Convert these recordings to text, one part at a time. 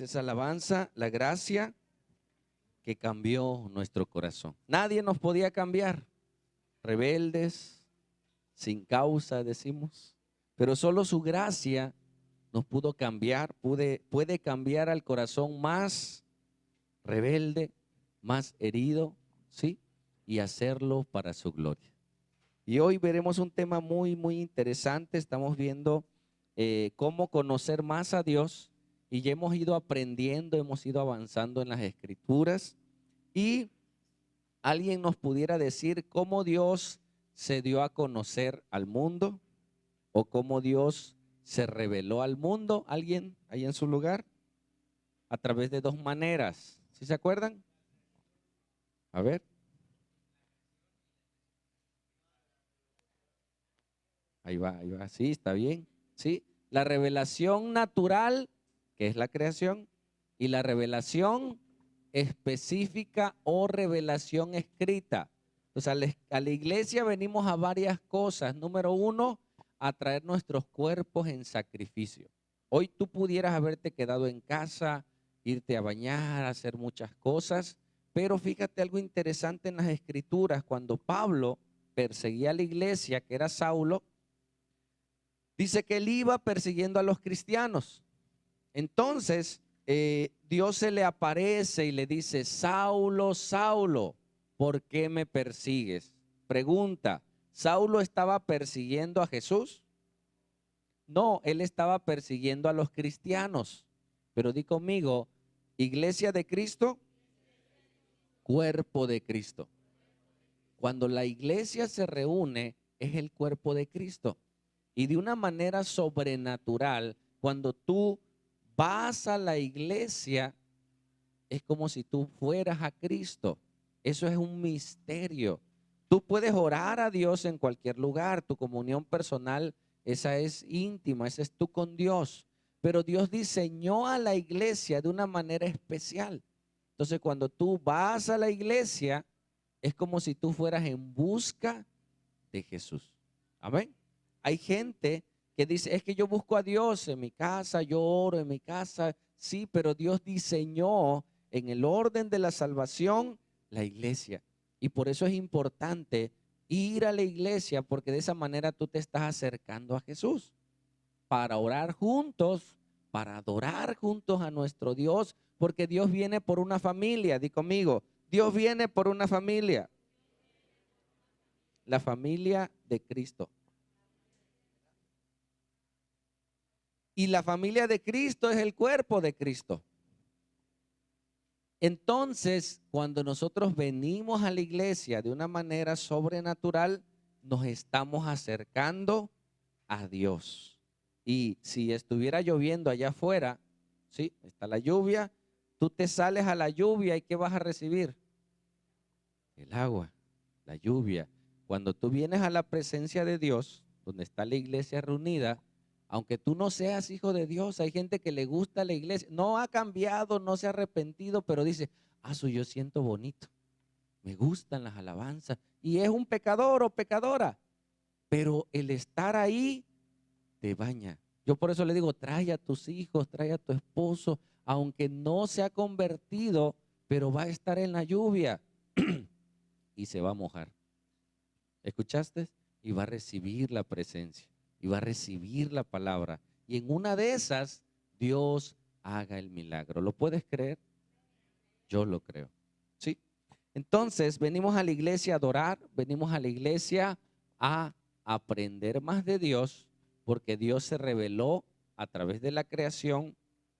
esa alabanza, la gracia que cambió nuestro corazón. Nadie nos podía cambiar, rebeldes, sin causa, decimos, pero solo su gracia nos pudo cambiar, puede cambiar al corazón más rebelde, más herido, ¿sí? Y hacerlo para su gloria. Y hoy veremos un tema muy interesante. Estamos viendo cómo conocer más a Dios y ya hemos ido aprendiendo, hemos ido avanzando en las Escrituras. Y alguien nos pudiera decir cómo Dios se dio a conocer al mundo o cómo Dios se reveló al mundo. ¿Alguien ahí en su lugar? A través de dos maneras. ¿Sí se acuerdan? A ver. Ahí va, sí, está bien. Sí, la revelación natural, que es la creación, y la revelación específica o revelación escrita. O sea, a la iglesia venimos a varias cosas. Número uno, a traer nuestros cuerpos en sacrificio. Hoy tú pudieras haberte quedado en casa, irte a bañar, hacer muchas cosas, pero fíjate algo interesante en las escrituras. Cuando Pablo perseguía a la iglesia, que era Saulo, dice que él iba persiguiendo a los cristianos. Entonces, Dios se le aparece y le dice: Saulo, Saulo, ¿por qué me persigues? Pregunta: ¿Saulo estaba persiguiendo a Jesús? No, él estaba persiguiendo a los cristianos. Pero di conmigo: iglesia de Cristo, cuerpo de Cristo. Cuando la iglesia se reúne, es el cuerpo de Cristo. Y de una manera sobrenatural, cuando tú vas a la iglesia, es como si tú fueras a Cristo. Eso es un misterio. Tú puedes orar a Dios en cualquier lugar. Tu comunión personal, esa es íntima, esa es tú con Dios. Pero Dios diseñó a la iglesia de una manera especial. Entonces, cuando tú vas a la iglesia, es como si tú fueras en busca de Jesús. Amén. Hay gente que dice: es que yo busco a Dios en mi casa, yo oro en mi casa. Sí, pero Dios diseñó en el orden de la salvación la iglesia. Y por eso es importante ir a la iglesia, porque de esa manera tú te estás acercando a Jesús. Para orar juntos, para adorar juntos a nuestro Dios, porque Dios viene por una familia. Di conmigo: Dios viene por una familia. La familia de Cristo. Y la familia de Cristo es el cuerpo de Cristo. Entonces, cuando nosotros venimos a la iglesia de una manera sobrenatural, nos estamos acercando a Dios. Y si estuviera lloviendo allá afuera, sí, está la lluvia, tú te sales a la lluvia y ¿qué vas a recibir? El agua, la lluvia. Cuando tú vienes a la presencia de Dios, donde está la iglesia reunida, aunque tú no seas hijo de Dios, hay gente que le gusta la iglesia, no ha cambiado, no se ha arrepentido, pero dice: yo siento bonito, me gustan las alabanzas, y es un pecador o pecadora, pero el estar ahí te baña. Yo por eso le digo: trae a tus hijos, trae a tu esposo, aunque no se ha convertido, pero va a estar en la lluvia y se va a mojar. ¿Escuchaste? Y va a recibir la presencia, y va a recibir la palabra, y en una de esas Dios haga el milagro. ¿Lo puedes creer? Yo lo creo. ¿Sí? Entonces venimos a la iglesia a adorar, venimos a la iglesia a aprender más de Dios, porque Dios se reveló a través de la creación,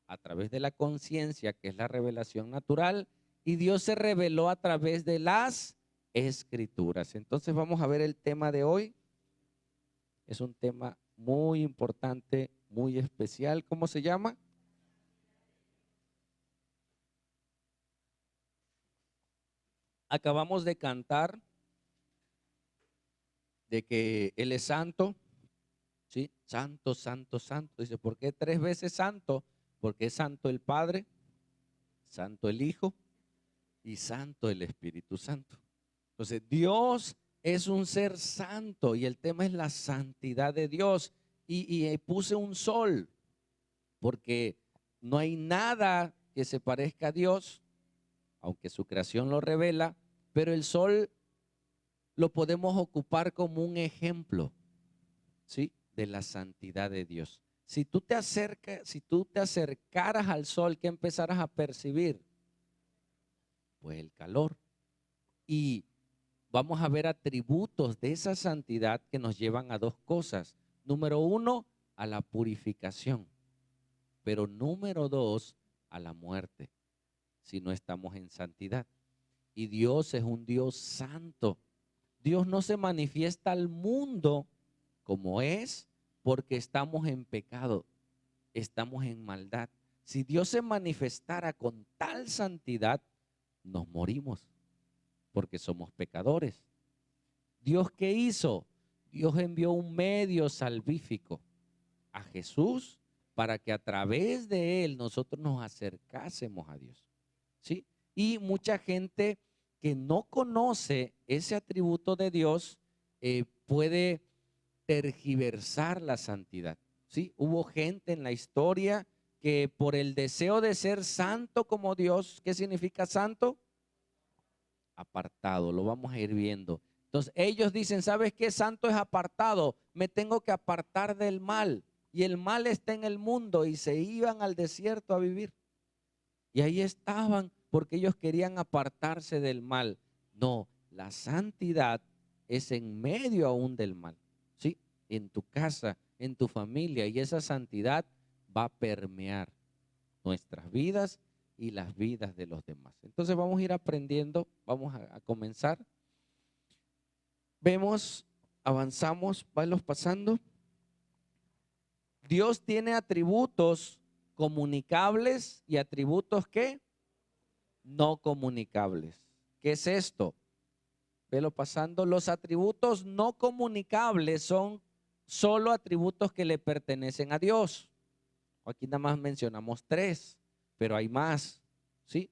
a través de la conciencia, que es la revelación natural, y Dios se reveló a través de las Escrituras. Entonces vamos a ver el tema de hoy. Es un tema muy importante, muy especial. ¿Cómo se llama? Acabamos de cantar de que Él es santo, ¿sí? Santo, santo, santo. Dice: ¿por qué tres veces santo? Porque es santo el Padre, santo el Hijo y santo el Espíritu Santo. Entonces, Dios es un ser santo y el tema es la santidad de Dios. Y puse un sol porque no hay nada que se parezca a Dios, aunque su creación lo revela, pero el sol lo podemos ocupar como un ejemplo, ¿sí?, de la santidad de Dios. Si tú te acercaras al sol, ¿qué empezaras a percibir? Pues el calor. Y vamos a ver atributos de esa santidad que nos llevan a dos cosas. Número uno, a la purificación. Pero número dos, a la muerte, si no estamos en santidad. Y Dios es un Dios santo. Dios no se manifiesta al mundo como es porque estamos en pecado, estamos en maldad. Si Dios se manifestara con tal santidad, nos morimos porque somos pecadores. ¿Dios qué hizo? Dios envió un medio salvífico, a Jesús, para que a través de él nosotros nos acercásemos a Dios, ¿sí? Y mucha gente que no conoce ese atributo de Dios puede tergiversar la santidad, ¿sí? Hubo gente en la historia que por el deseo de ser santo como Dios, ¿qué significa santo? Apartado, lo vamos a ir viendo. Entonces ellos dicen, ¿sabes qué? Santo es apartado, me tengo que apartar del mal. Y el mal está en el mundo y se iban al desierto a vivir. Y ahí estaban porque ellos querían apartarse del mal. No, la santidad es en medio aún del mal, ¿sí? En tu casa, en tu familia, y esa santidad va a permear nuestras vidas y las vidas de los demás. Entonces vamos a ir aprendiendo, vamos a comenzar. Vemos, avanzamos, vamos pasando. Dios tiene atributos comunicables y atributos ¿qué? No comunicables. ¿Qué es esto? Velo pasando. Los atributos no comunicables son solo atributos que le pertenecen a Dios. Aquí nada más mencionamos 3, pero hay más, ¿sí?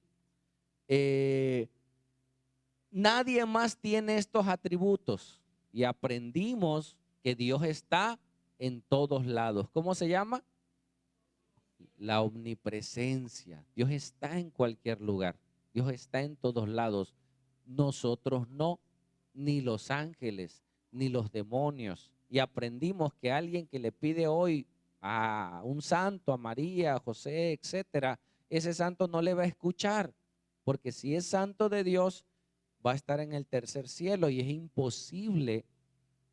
Nadie más tiene estos atributos y aprendimos que Dios está en todos lados. ¿Cómo se llama? La omnipresencia. Dios está en cualquier lugar. Dios está en todos lados. Nosotros no, ni los ángeles, ni los demonios. Y aprendimos que alguien que le pide hoy a un santo, a María, a José, etcétera, ese santo no le va a escuchar, porque si es santo de Dios, va a estar en el tercer cielo y es imposible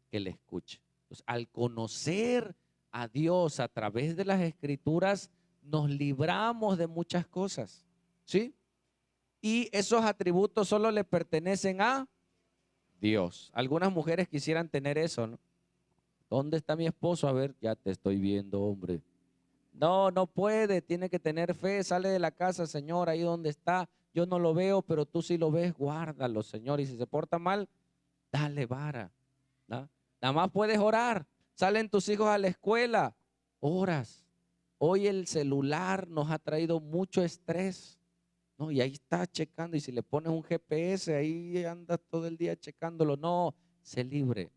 que le escuche. Entonces, al conocer a Dios a través de las escrituras, nos libramos de muchas cosas, ¿sí? Y esos atributos solo le pertenecen a Dios. Algunas mujeres quisieran tener eso, ¿no? ¿Dónde está mi esposo? A ver, ya te estoy viendo, hombre. No, no puede, tiene que tener fe, sale de la casa, Señor, ahí donde está. Yo no lo veo, pero tú sí lo ves, guárdalo, Señor. Y si se porta mal, dale vara, ¿no? Nada más puedes orar. Salen tus hijos a la escuela, oras. Hoy el celular nos ha traído mucho estrés, ¿no? Y ahí está checando. Y si le pones un GPS, ahí andas todo el día checándolo. No, sé libre.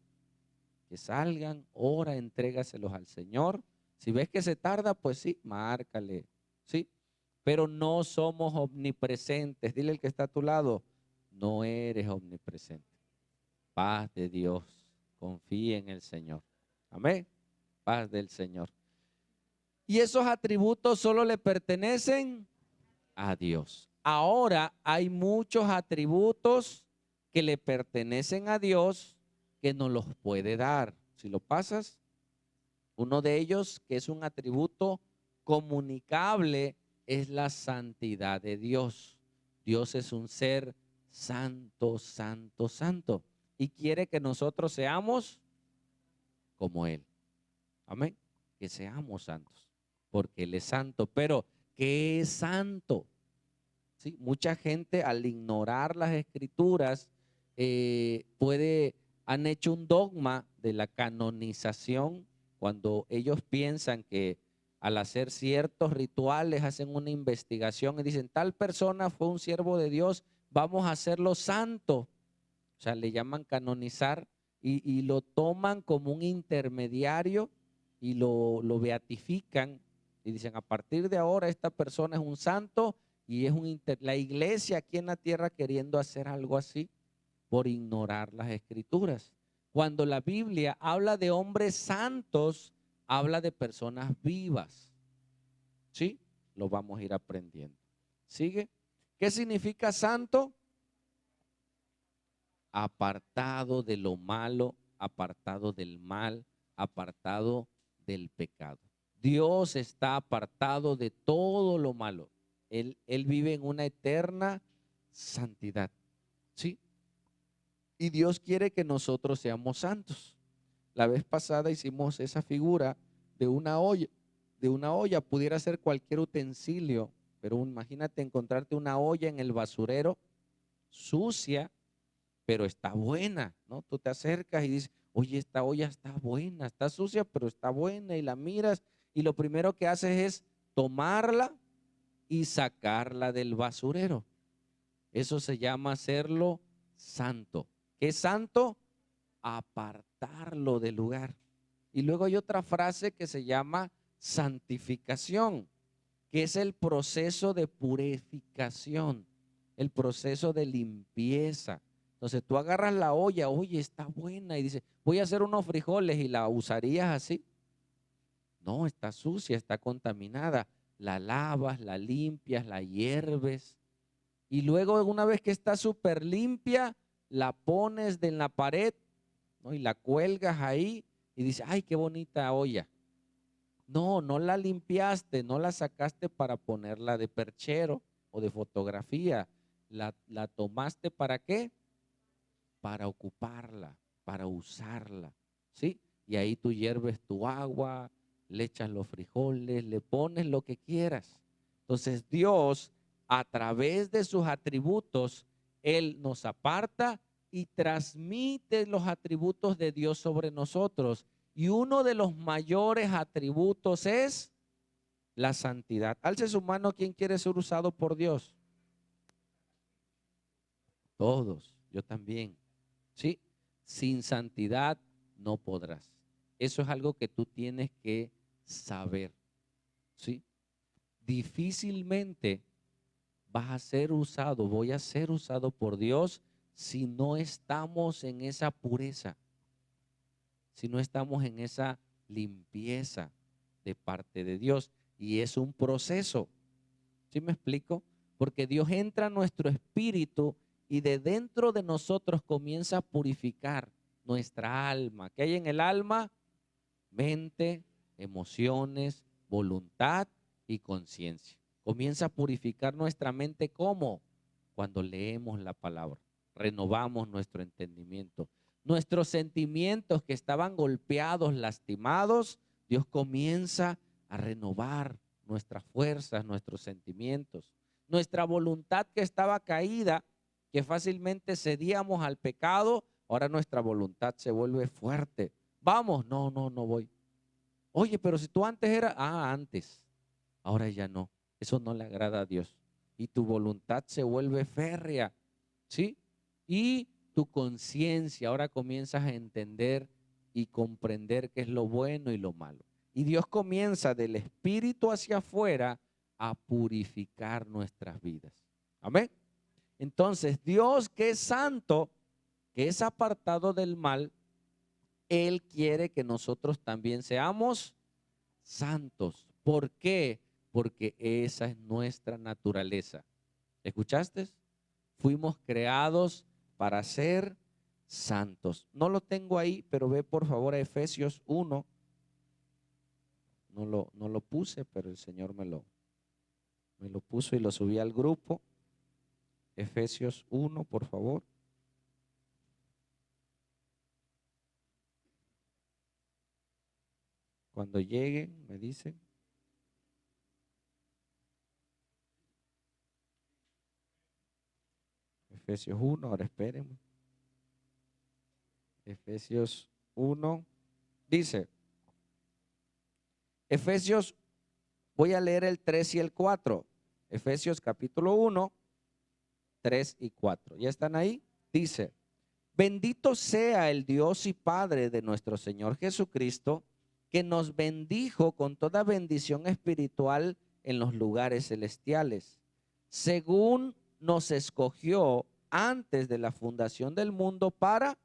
Que salgan, ora, entrégaselos al Señor. Si ves que se tarda, pues sí, márcale, ¿sí? Pero no somos omnipresentes. Dile al que está a tu lado, no eres omnipresente. Paz de Dios, confía en el Señor. Amén. Paz del Señor. Y esos atributos solo le pertenecen a Dios. Ahora hay muchos atributos que le pertenecen a Dios que nos los puede dar. Si lo pasas, uno de ellos que es un atributo comunicable es la santidad de Dios. Dios es un ser santo, santo, santo y quiere que nosotros seamos como Él. Amén. Que seamos santos porque Él es santo. Pero ¿qué es santo? ¿Sí? Mucha gente al ignorar las escrituras han hecho un dogma de la canonización cuando ellos piensan que al hacer ciertos rituales hacen una investigación y dicen tal persona fue un siervo de Dios, vamos a hacerlo santo. O sea, le llaman canonizar y lo toman como un intermediario y lo beatifican y dicen, a partir de ahora esta persona es un santo y es la iglesia aquí en la tierra queriendo hacer algo así por ignorar las escrituras. Cuando la Biblia habla de hombres santos, habla de personas vivas. ¿Sí? Lo vamos a ir aprendiendo. ¿Sigue? ¿Qué significa santo? Apartado de lo malo, apartado del mal, apartado del pecado. Dios está apartado de todo lo malo. Él vive en una eterna santidad. ¿Sí? Y Dios quiere que nosotros seamos santos. La vez pasada hicimos esa figura de una olla. De una olla pudiera ser cualquier utensilio, pero imagínate encontrarte una olla en el basurero sucia, pero está buena, ¿no? Tú te acercas y dices, oye, esta olla está buena, está sucia, pero está buena, y la miras y lo primero que haces es tomarla y sacarla del basurero. Eso se llama hacerlo santo. ¿Qué es santo? Apartarlo del lugar. Y luego hay otra frase que se llama santificación, que es el proceso de purificación, el proceso de limpieza. Entonces tú agarras la olla, oye, está buena, y dices, voy a hacer unos frijoles, y la usarías así. No, está sucia, está contaminada. La lavas, la limpias, la hierves. Y luego una vez que está súper limpia, la pones en la pared, ¿no? Y la cuelgas ahí y dices, ay, qué bonita olla. No, no la limpiaste, no la sacaste para ponerla de perchero o de fotografía. La tomaste ¿para qué? Para ocuparla, para usarla, ¿sí? Y ahí tú hierves tu agua, le echas los frijoles, le pones lo que quieras. Entonces Dios, a través de sus atributos, Él nos aparta y transmite los atributos de Dios sobre nosotros. Y uno de los mayores atributos es la santidad. Alce su mano, ¿quién quiere ser usado por Dios? Todos, yo también. ¿Sí? Sin santidad no podrás. Eso es algo que tú tienes que saber. ¿Sí? Difícilmente vas a ser usado, voy a ser usado por Dios si no estamos en esa pureza, si no estamos en esa limpieza de parte de Dios. Y es un proceso. ¿Sí me explico? Porque Dios entra a nuestro espíritu y de dentro de nosotros comienza a purificar nuestra alma. ¿Qué hay en el alma? Mente, emociones, voluntad y conciencia. Comienza a purificar nuestra mente. ¿Cómo? Cuando leemos la palabra, renovamos nuestro entendimiento. Nuestros sentimientos que estaban golpeados, lastimados, Dios comienza a renovar nuestras fuerzas, nuestros sentimientos. Nuestra voluntad que estaba caída, que fácilmente cedíamos al pecado, ahora nuestra voluntad se vuelve fuerte. Vamos, no, no, no voy. Oye, pero si tú antes eras, antes, ahora ya no. Eso no le agrada a Dios. Y tu voluntad se vuelve férrea, ¿sí? Y tu conciencia, ahora comienzas a entender y comprender qué es lo bueno y lo malo. Y Dios comienza del espíritu hacia afuera a purificar nuestras vidas. Amén. Entonces, Dios que es santo, que es apartado del mal, Él quiere que nosotros también seamos santos. ¿Por qué? Porque esa es nuestra naturaleza. ¿Escuchaste? Fuimos creados para ser santos. No lo tengo ahí, pero ve por favor a Efesios 1. No lo puse, pero el Señor me lo puso y lo subí al grupo. Efesios 1, por favor. Cuando lleguen, me dicen. Efesios 1, ahora espérenme. Efesios 1, dice, Efesios, voy a leer el 3 y el 4. Efesios capítulo 1, 3 y 4. ¿Ya están ahí? Dice, bendito sea el Dios y Padre de nuestro Señor Jesucristo, que nos bendijo con toda bendición espiritual en los lugares celestiales, según nos escogió antes de la fundación del mundo para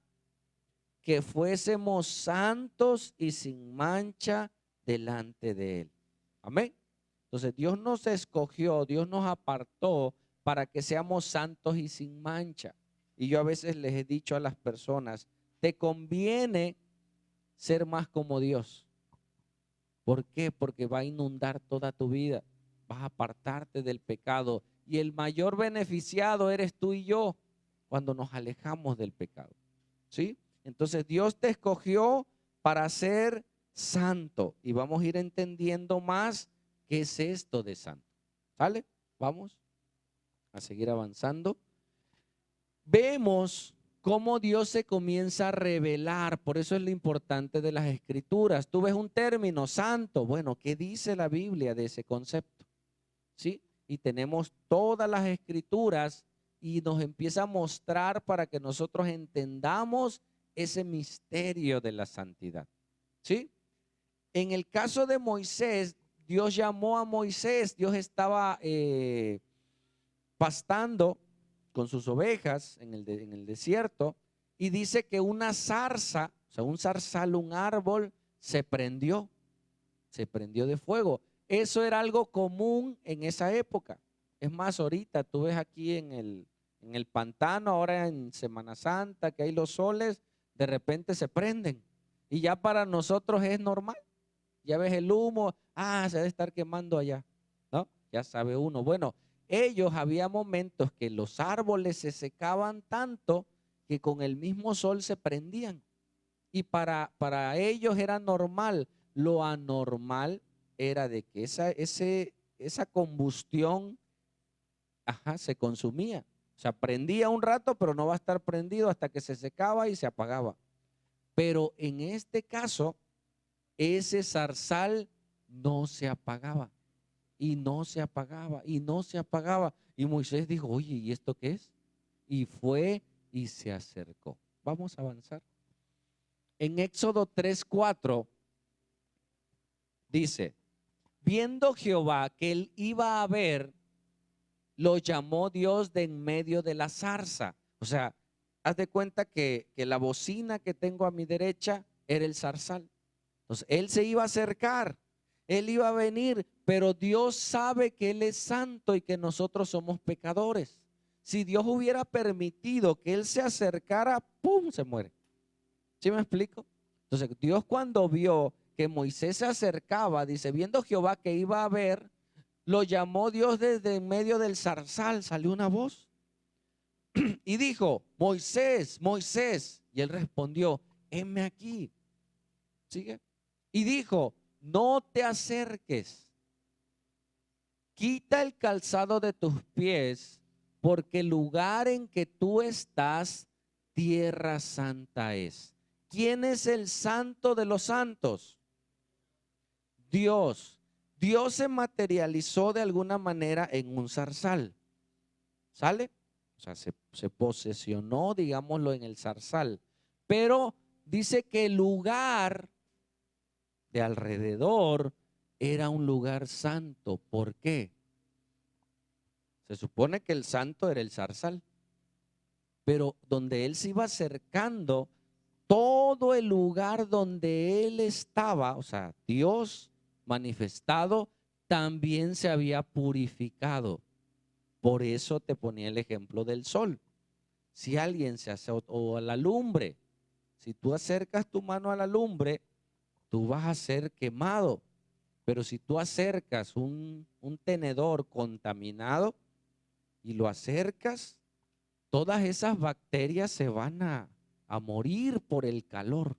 que fuésemos santos y sin mancha delante de Él. Amén. Entonces Dios nos escogió, Dios nos apartó para que seamos santos y sin mancha. Y yo a veces les he dicho a las personas, te conviene ser más como Dios. ¿Por qué? Porque va a inundar toda tu vida, vas a apartarte del pecado y el mayor beneficiado eres tú y yo cuando nos alejamos del pecado. ¿Sí? Entonces Dios te escogió para ser santo y vamos a ir entendiendo más qué es esto de santo. ¿Sale? Vamos a seguir avanzando. Vemos cómo Dios se comienza a revelar, por eso es lo importante de las escrituras. Tú ves un término, santo, bueno, ¿qué dice la Biblia de ese concepto? ¿Sí? Y tenemos todas las escrituras y nos empieza a mostrar para que nosotros entendamos ese misterio de la santidad. ¿Sí? En el caso de Moisés, Dios llamó a Moisés, Dios estaba pastando con sus ovejas en el desierto y dice que una zarza, o sea, un zarzal, un árbol, se prendió de fuego. Eso era algo común en esa época. Es más, ahorita tú ves aquí en el pantano, ahora en Semana Santa, que hay los soles, de repente se prenden. Y ya para nosotros es normal. Ya ves el humo, se debe estar quemando allá, ¿no? Ya sabe uno. Bueno, ellos había momentos que los árboles se secaban tanto que con el mismo sol se prendían. Y para ellos era normal. Lo anormal era de que esa combustión se consumía. O sea, prendía un rato, pero no va a estar prendido hasta que se secaba y se apagaba. Pero en este caso, ese zarzal no se apagaba y no se apagaba y no se apagaba. Y Moisés dijo, oye, ¿y esto qué es? Y fue y se acercó. Vamos a avanzar. En Éxodo 3:4 dice, viendo Jehová que él iba a ver, lo llamó Dios de en medio de la zarza. O sea, haz de cuenta que la bocina que tengo a mi derecha era el zarzal. Entonces, él se iba a acercar, él iba a venir, pero Dios sabe que él es santo y que nosotros somos pecadores. Si Dios hubiera permitido que él se acercara, ¡pum!, se muere. ¿Sí me explico? Entonces, Dios cuando vio que Moisés se acercaba, dice, viendo Jehová que iba a ver, lo llamó Dios desde en medio del zarzal, salió una voz y dijo, Moisés, Moisés. Y él respondió, heme aquí. ¿Sigue? Y dijo, no te acerques, quita el calzado de tus pies, porque el lugar en que tú estás, tierra santa es. ¿Quién es el santo de los santos? Dios. Dios se materializó de alguna manera en un zarzal. ¿Sale? O sea, se posesionó, digámoslo, en el zarzal. Pero dice que el lugar de alrededor era un lugar santo. ¿Por qué? Se supone que el santo era el zarzal. Pero donde él se iba acercando, todo el lugar donde él estaba, o sea, Dios manifestado, también se había purificado. Por eso te ponía el ejemplo del sol. Si alguien se hace, o a la lumbre, si tú acercas tu mano a la lumbre, tú vas a ser quemado. Pero si tú acercas un tenedor contaminado y lo acercas, todas esas bacterias se van a morir por el calor.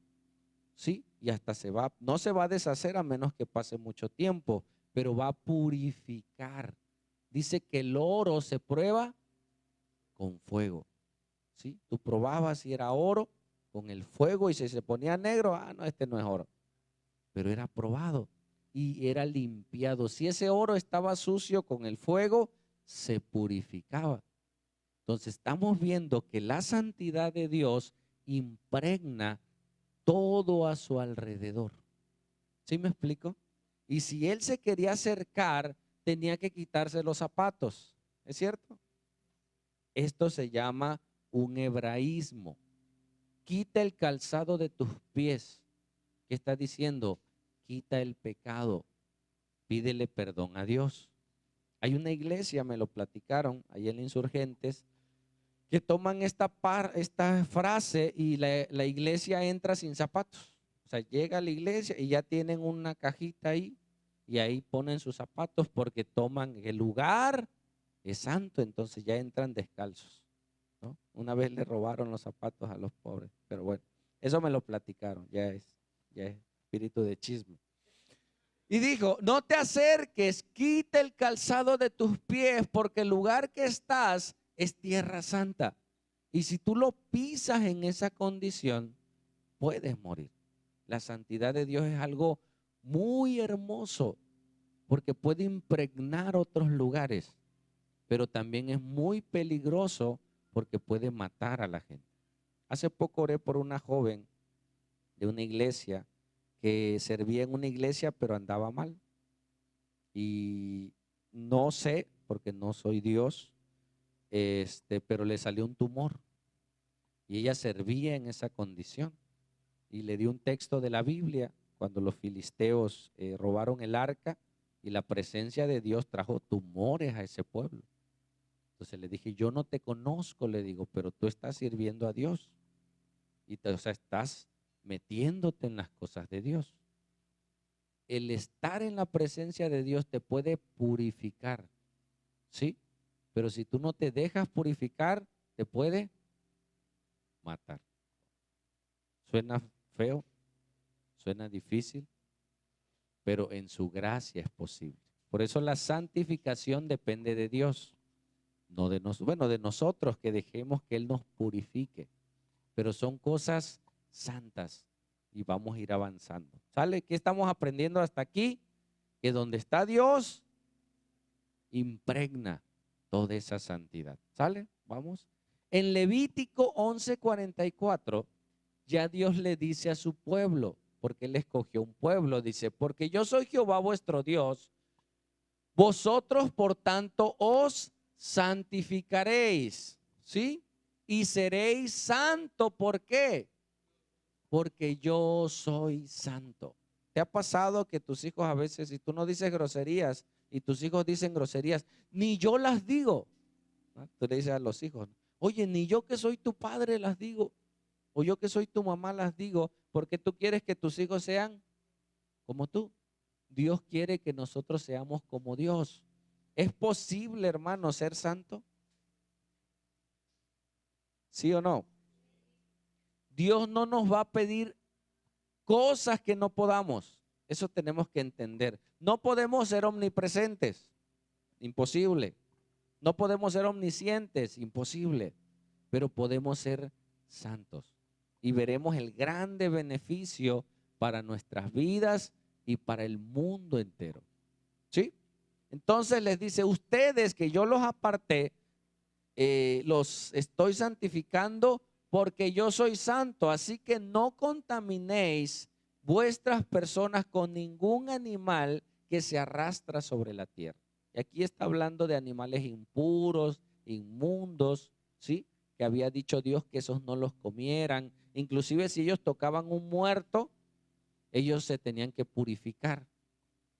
¿Sí? Y hasta no se va a deshacer a menos que pase mucho tiempo, pero va a purificar. Dice que el oro se prueba con fuego. ¿Sí? Tú probabas si era oro con el fuego y si se ponía negro, no, este no es oro. Pero era probado y era limpiado. Si ese oro estaba sucio con el fuego, se purificaba. Entonces estamos viendo que la santidad de Dios impregna todo a su alrededor. ¿Sí me explico? Y si él se quería acercar, tenía que quitarse los zapatos. ¿Es cierto? Esto se llama un hebraísmo. Quita el calzado de tus pies. ¿Qué está diciendo? Quita el pecado. Pídele perdón a Dios. Hay una iglesia, me lo platicaron, ahí en Insurgentes, que toman esta frase y la iglesia entra sin zapatos. O sea, llega a la iglesia y ya tienen una cajita ahí y ahí ponen sus zapatos porque toman el lugar es santo, entonces ya entran descalzos, ¿no? Una vez le robaron los zapatos a los pobres, pero bueno, eso me lo platicaron, ya es espíritu de chisme. Y dijo, no te acerques, quita el calzado de tus pies, porque el lugar que estás es tierra santa. Y si tú lo pisas en esa condición, puedes morir. La santidad de Dios es algo muy hermoso, porque puede impregnar otros lugares, pero también es muy peligroso porque puede matar a la gente. Hace poco oré por una joven de una iglesia que servía en una iglesia, pero andaba mal. Y no sé, porque no soy Dios, pero le salió un tumor y ella servía en esa condición. Y le di un texto de la Biblia cuando los filisteos robaron el arca y la presencia de Dios trajo tumores a ese pueblo. Entonces le dije, yo no te conozco, le digo, pero tú estás sirviendo a Dios y o sea, estás metiéndote en las cosas de Dios. El estar en la presencia de Dios te puede purificar, ¿sí? Pero si tú no te dejas purificar, te puede matar. Suena feo, suena difícil, pero en su gracia es posible. Por eso la santificación depende de Dios, no de nosotros. Bueno, de nosotros que dejemos que Él nos purifique, pero son cosas santas y vamos a ir avanzando. ¿Sale? ¿Qué estamos aprendiendo hasta aquí? Que donde está Dios, impregna toda esa santidad. ¿Sale? Vamos. En Levítico 11:44, ya Dios le dice a su pueblo, porque Él escogió un pueblo, dice, porque yo soy Jehová vuestro Dios, vosotros por tanto os santificaréis, ¿sí? Y seréis santo, ¿por qué? Porque yo soy santo. ¿Te ha pasado que tus hijos a veces, si tú no dices groserías y tus hijos dicen groserías, ni yo las digo? ¿No? Tú le dices a los hijos, oye, ni yo que soy tu padre las digo, o yo que soy tu mamá las digo, porque tú quieres que tus hijos sean como tú. Dios quiere que nosotros seamos como Dios. ¿Es posible, hermano, ser santo? ¿Sí o no? Dios no nos va a pedir cosas que no podamos. Eso tenemos que entender. No podemos ser omnipresentes, imposible. No podemos ser omniscientes, imposible. Pero podemos ser santos. Y veremos el grande beneficio para nuestras vidas y para el mundo entero. ¿Sí? Entonces les dice, ustedes que yo los aparté, los estoy santificando porque yo soy santo, así que no contaminéis vuestras personas con ningún animal que se arrastra sobre la tierra. Y aquí está hablando de animales impuros, inmundos, ¿sí? Que había dicho Dios que esos no los comieran. Inclusive si ellos tocaban un muerto, ellos se tenían que purificar,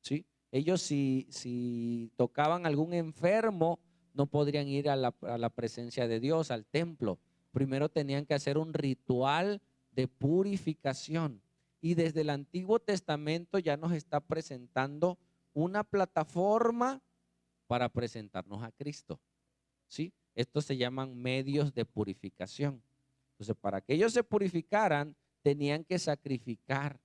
¿sí? Ellos si tocaban algún enfermo, no podrían ir a la presencia de Dios, al templo. Primero tenían que hacer un ritual de purificación. Y desde el Antiguo Testamento ya nos está presentando una plataforma para presentarnos a Cristo, ¿sí? Estos se llaman medios de purificación. Entonces, para que ellos se purificaran, tenían que sacrificar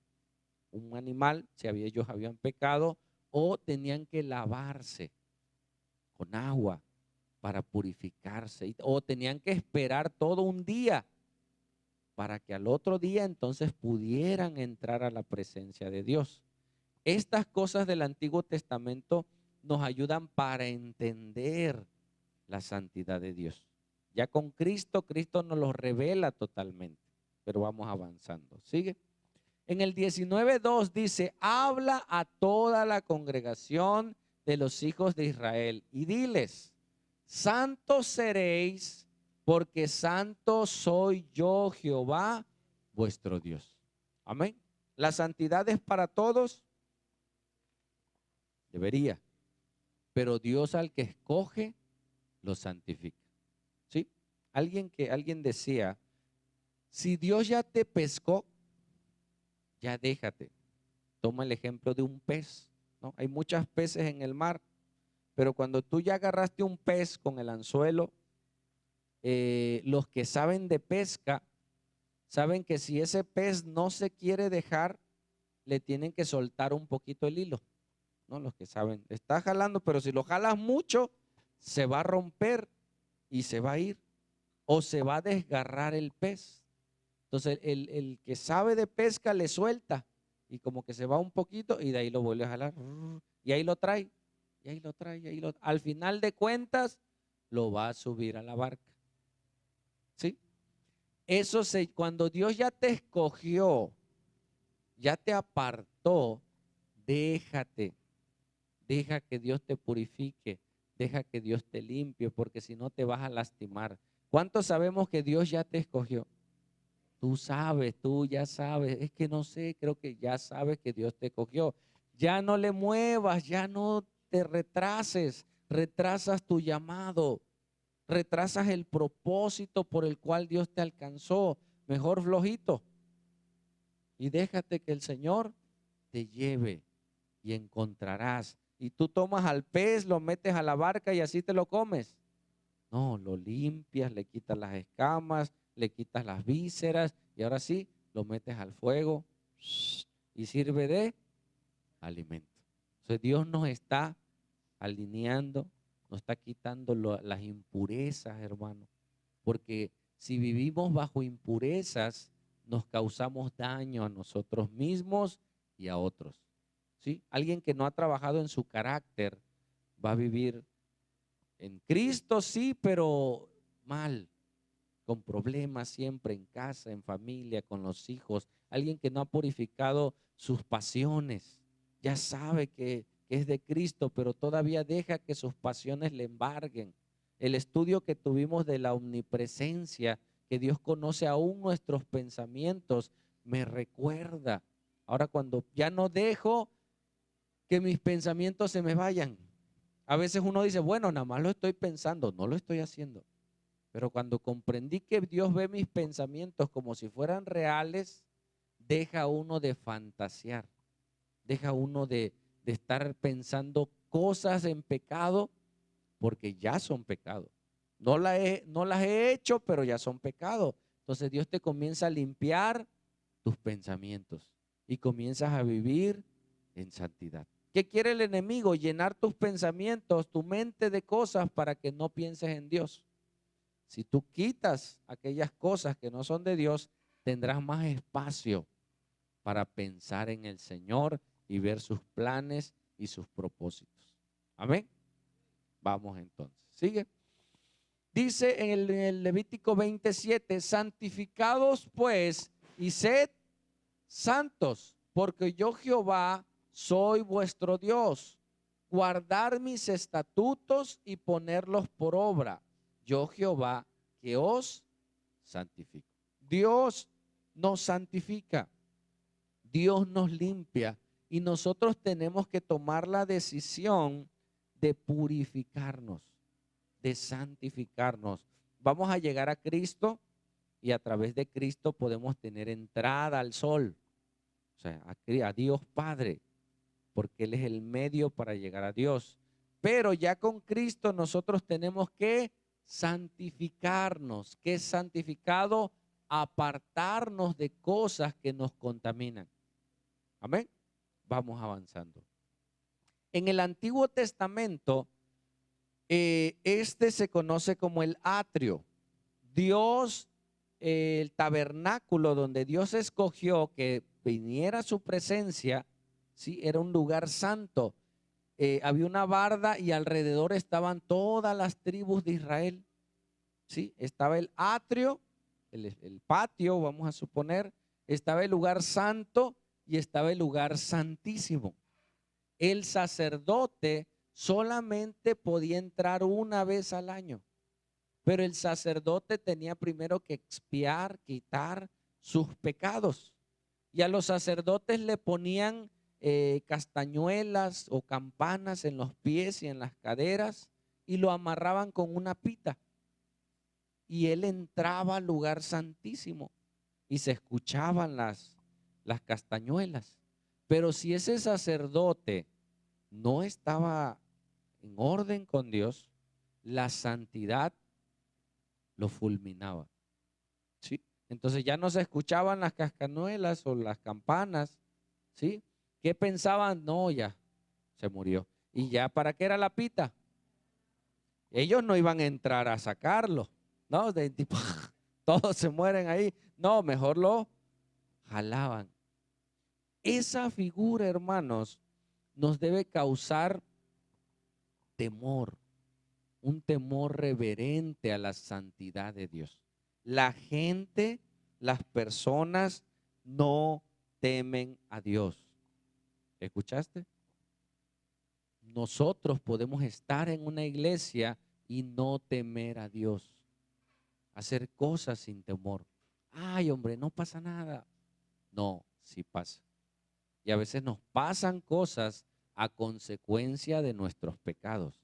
un animal, si ellos habían pecado, o tenían que lavarse con agua para purificarse, o tenían que esperar todo un día para que al otro día entonces pudieran entrar a la presencia de Dios. Estas cosas del Antiguo Testamento nos ayudan para entender la santidad de Dios. Ya con Cristo, Cristo nos lo revela totalmente, pero vamos avanzando. ¿Sigue? En el 19:2 dice, habla a toda la congregación de los hijos de Israel y diles, santos seréis, porque santo soy yo, Jehová, vuestro Dios. Amén. La santidad es para todos, debería, pero Dios al que escoge lo santifica. ¿Sí? Alguien decía, si Dios ya te pescó, ya déjate. Toma el ejemplo de un pez, ¿no? Hay muchos peces en el mar, pero cuando tú ya agarraste un pez con el anzuelo, los que saben de pesca saben que si ese pez no se quiere dejar, le tienen que soltar un poquito el hilo, ¿no? Los que saben, está jalando, pero si lo jalas mucho, se va a romper y se va a ir, o se va a desgarrar el pez. Entonces el que sabe de pesca le suelta y como que se va un poquito y de ahí lo vuelve a jalar y ahí lo trae, y ahí lo trae, y ahí al final de cuentas lo va a subir a la barca. ¿Sí? Cuando Dios ya te escogió, ya te apartó, déjate, deja que Dios te purifique, deja que Dios te limpie, porque si no te vas a lastimar. ¿Cuántos sabemos que Dios ya te escogió? Tú sabes, tú ya sabes, es que no sé, creo que ya sabes que Dios te escogió. Ya no le muevas, ya no te retrases, retrasas tu llamado, retrasas el propósito por el cual Dios te alcanzó. Mejor flojito y déjate que el Señor te lleve y encontrarás. Y tú tomas al pez, lo metes a la barca y así te lo comes. No, lo limpias, le quitas las escamas, le quitas las vísceras y ahora sí, lo metes al fuego y sirve de alimento. Entonces Dios nos está alineando, nos está quitando las impurezas, hermano. Porque si vivimos bajo impurezas, nos causamos daño a nosotros mismos y a otros. ¿Sí? Alguien que no ha trabajado en su carácter va a vivir en Cristo, sí, pero mal, con problemas siempre en casa, en familia, con los hijos. Alguien que no ha purificado sus pasiones, ya sabe que es de Cristo, pero todavía deja que sus pasiones le embarguen. El estudio que tuvimos de la omnipresencia, que Dios conoce aún nuestros pensamientos, me recuerda. Ahora cuando ya no dejo que mis pensamientos se me vayan. A veces uno dice, bueno, nada más lo estoy pensando, no lo estoy haciendo. Pero cuando comprendí que Dios ve mis pensamientos como si fueran reales, deja uno de fantasear, deja uno de estar pensando cosas en pecado porque ya son pecado. No las he hecho, pero ya son pecado. Entonces Dios te comienza a limpiar tus pensamientos y comienzas a vivir en santidad. ¿Qué quiere el enemigo? Llenar tus pensamientos, tu mente de cosas para que no pienses en Dios. Si tú quitas aquellas cosas que no son de Dios, tendrás más espacio para pensar en el Señor y ver sus planes y sus propósitos. Amén. Vamos entonces. Sigue. Dice en el Levítico 27, santificados pues y sed santos, porque yo Jehová soy vuestro Dios. Guardar mis estatutos y ponerlos por obra. Yo Jehová que os santifico. Dios nos santifica. Dios nos limpia y nosotros tenemos que tomar la decisión de purificarnos, de santificarnos. Vamos a llegar a Cristo y a través de Cristo podemos tener entrada al sol, o sea, a Dios Padre, porque Él es el medio para llegar a Dios. Pero ya con Cristo nosotros tenemos que santificarnos. ¿Qué es santificado? Apartarnos de cosas que nos contaminan. Amén. Vamos avanzando. En el Antiguo Testamento, este se conoce como el atrio. Dios, el tabernáculo donde Dios escogió que viniera su presencia, sí, era un lugar santo. Había una barda y alrededor estaban todas las tribus de Israel. Sí, estaba el atrio, el patio, vamos a suponer, estaba el lugar santo y estaba el lugar santísimo. El sacerdote solamente podía entrar una vez al año, pero el sacerdote tenía primero que expiar, quitar sus pecados. Y a los sacerdotes le ponían castañuelas o campanas en los pies y en las caderas y lo amarraban con una pita. Y él entraba al lugar santísimo y se escuchaban las castañuelas. Pero si ese sacerdote no estaba en orden con Dios, la santidad lo fulminaba. ¿Sí? Entonces ya no se escuchaban las castañuelas o las campanas. ¿Sí? ¿Qué pensaban? No, ya se murió. ¿Y ya para qué era la pita? Ellos no iban a entrar a sacarlo, ¿no? De tipo, todos se mueren ahí. No, mejor lo jalaban. Esa figura, hermanos, nos debe causar temor, un temor reverente a la santidad de Dios. La gente, las personas no temen a Dios. ¿Escuchaste? Nosotros podemos estar en una iglesia y no temer a Dios, hacer cosas sin temor. Ay, hombre, no pasa nada. No, sí pasa. Y a veces nos pasan cosas a consecuencia de nuestros pecados.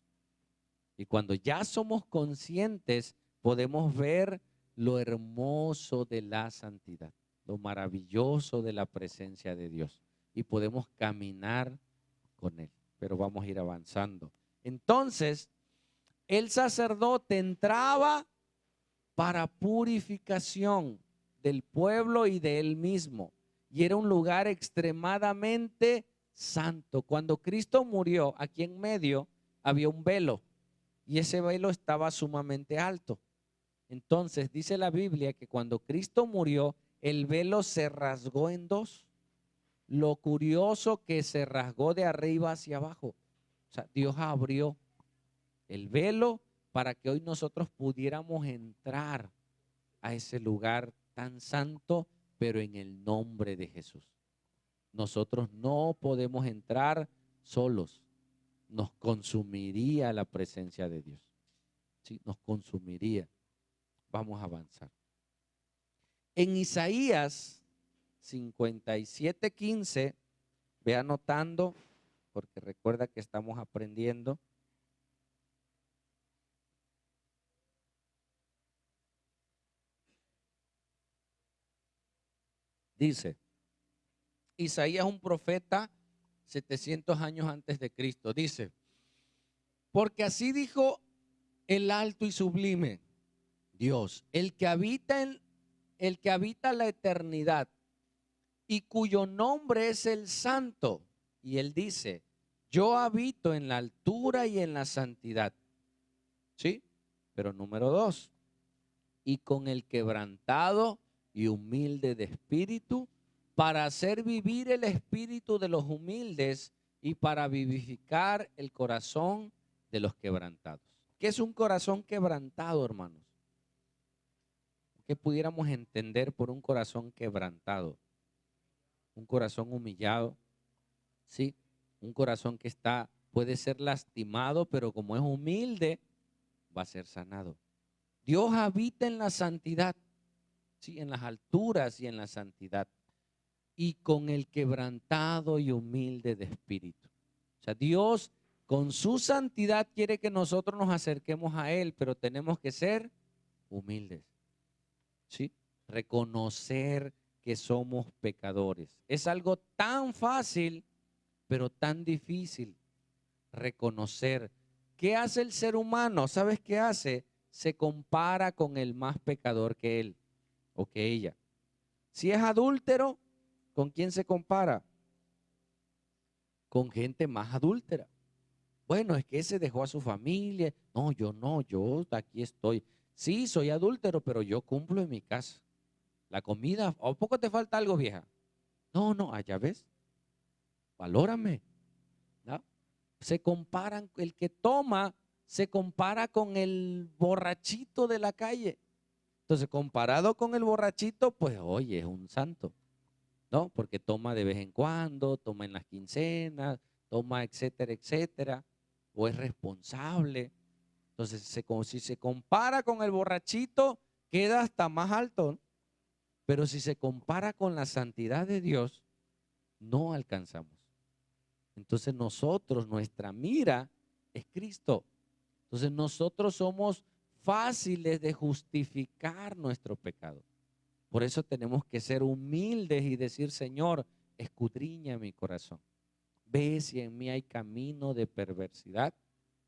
Y cuando ya somos conscientes, podemos ver lo hermoso de la santidad, lo maravilloso de la presencia de Dios. Y podemos caminar con Él. Pero vamos a ir avanzando. Entonces, el sacerdote entraba para purificación del pueblo y de él mismo. Y era un lugar extremadamente santo. Cuando Cristo murió, aquí en medio había un velo y ese velo estaba sumamente alto. Entonces dice la Biblia que cuando Cristo murió, el velo se rasgó en dos. Lo curioso que se rasgó de arriba hacia abajo. O sea, Dios abrió el velo para que hoy nosotros pudiéramos entrar a ese lugar tan santo, pero en el nombre de Jesús. Nosotros no podemos entrar solos. Nos consumiría la presencia de Dios. Sí, nos consumiría. Vamos a avanzar. En Isaías 57:15, ve anotando, porque recuerda que estamos aprendiendo. Dice, Isaías, un profeta 700 años antes de Cristo, dice, porque así dijo el alto y sublime Dios, el que habita la eternidad y cuyo nombre es el Santo. Y él dice, yo habito en la altura y en la santidad. ¿Sí? Pero número 2, y con el quebrantado y humilde de espíritu, para hacer vivir el espíritu de los humildes y para vivificar el corazón de los quebrantados. ¿Qué es un corazón quebrantado, hermanos? ¿Qué pudiéramos entender por un corazón quebrantado? Un corazón humillado, ¿sí? Un corazón que puede ser lastimado, pero como es humilde, va a ser sanado. Dios habita en la santidad, ¿sí? En las alturas y en la santidad. Y con el quebrantado y humilde de espíritu. O sea, Dios con su santidad quiere que nosotros nos acerquemos a Él, pero tenemos que ser humildes. ¿Sí? Reconocer que somos pecadores. Es algo tan fácil, pero tan difícil reconocer. ¿Qué hace el ser humano? ¿Sabes qué hace? Se compara con el más pecador que él o que ella. Si es adúltero, ¿con quién se compara? Con gente más adúltera. Bueno, es que ese dejó a su familia. No, yo aquí estoy. Sí, soy adúltero, pero yo cumplo en mi casa. La comida, ¿a poco te falta algo, vieja? No, allá ves. Valórame, ¿no? Se comparan, el que toma se compara con el borrachito de la calle. Entonces, comparado con el borrachito, pues oye, es un santo. ¿no? Porque toma de vez en cuando, toma en las quincenas, toma, etcétera, etcétera, o es responsable. Entonces, si se compara con el borrachito, queda hasta más alto, ¿no? Pero si se compara con la santidad de Dios, no alcanzamos. Entonces nosotros, nuestra mira es Cristo. Entonces nosotros somos fáciles de justificar nuestro pecado. Por eso tenemos que ser humildes y decir, Señor, escudriña mi corazón. Ve si en mí hay camino de perversidad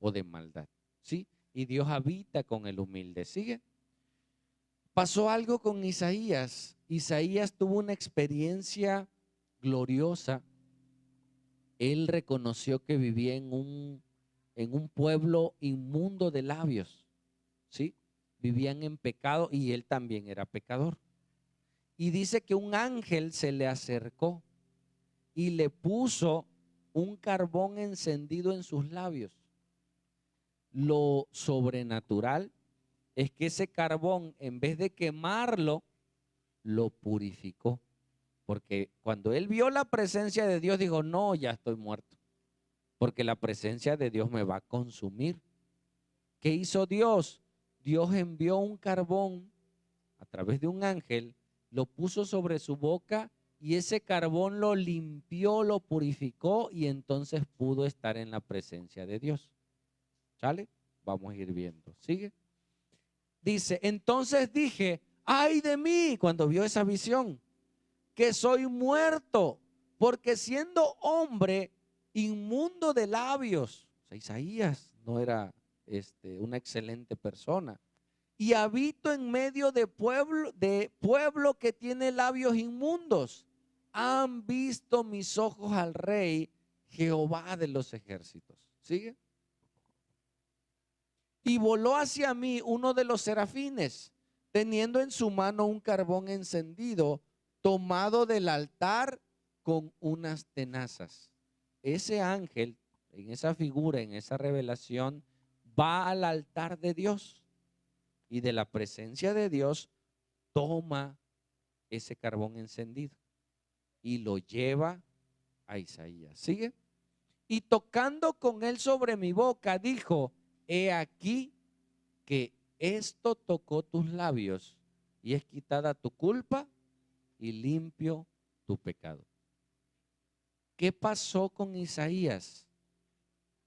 o de maldad. ¿Sí? Y Dios habita con el humilde. ¿Sigue? Pasó algo con Isaías. Isaías tuvo una experiencia gloriosa. Él reconoció que vivía en un pueblo inmundo de labios. ¿Sí? Vivían en pecado y él también era pecador. Y dice que un ángel se le acercó y le puso un carbón encendido en sus labios. Lo sobrenatural es que ese carbón, en vez de quemarlo, lo purificó. Porque cuando él vio la presencia de Dios, dijo, no, ya estoy muerto. Porque la presencia de Dios me va a consumir. ¿Qué hizo Dios? Dios envió un carbón a través de un ángel, lo puso sobre su boca y ese carbón lo limpió, lo purificó y entonces pudo estar en la presencia de Dios. ¿Sale? Vamos a ir viendo. ¿Sigue? Dice, entonces dije, ay de mí, cuando vio esa visión, que soy muerto, porque siendo hombre inmundo de labios, o sea, Isaías no era una excelente persona, y habito en medio de pueblo que tiene labios inmundos. Han visto mis ojos al Rey, Jehová de los ejércitos. ¿Sigue? Y voló hacia mí uno de los serafines, teniendo en su mano un carbón encendido, tomado del altar con unas tenazas. Ese ángel, en esa figura, en esa revelación, va al altar de Dios. Y de la presencia de Dios toma ese carbón encendido y lo lleva a Isaías. ¿Sigue? Y tocando con él sobre mi boca, dijo, he aquí que esto tocó tus labios y es quitada tu culpa y limpio tu pecado. ¿Qué pasó con Isaías?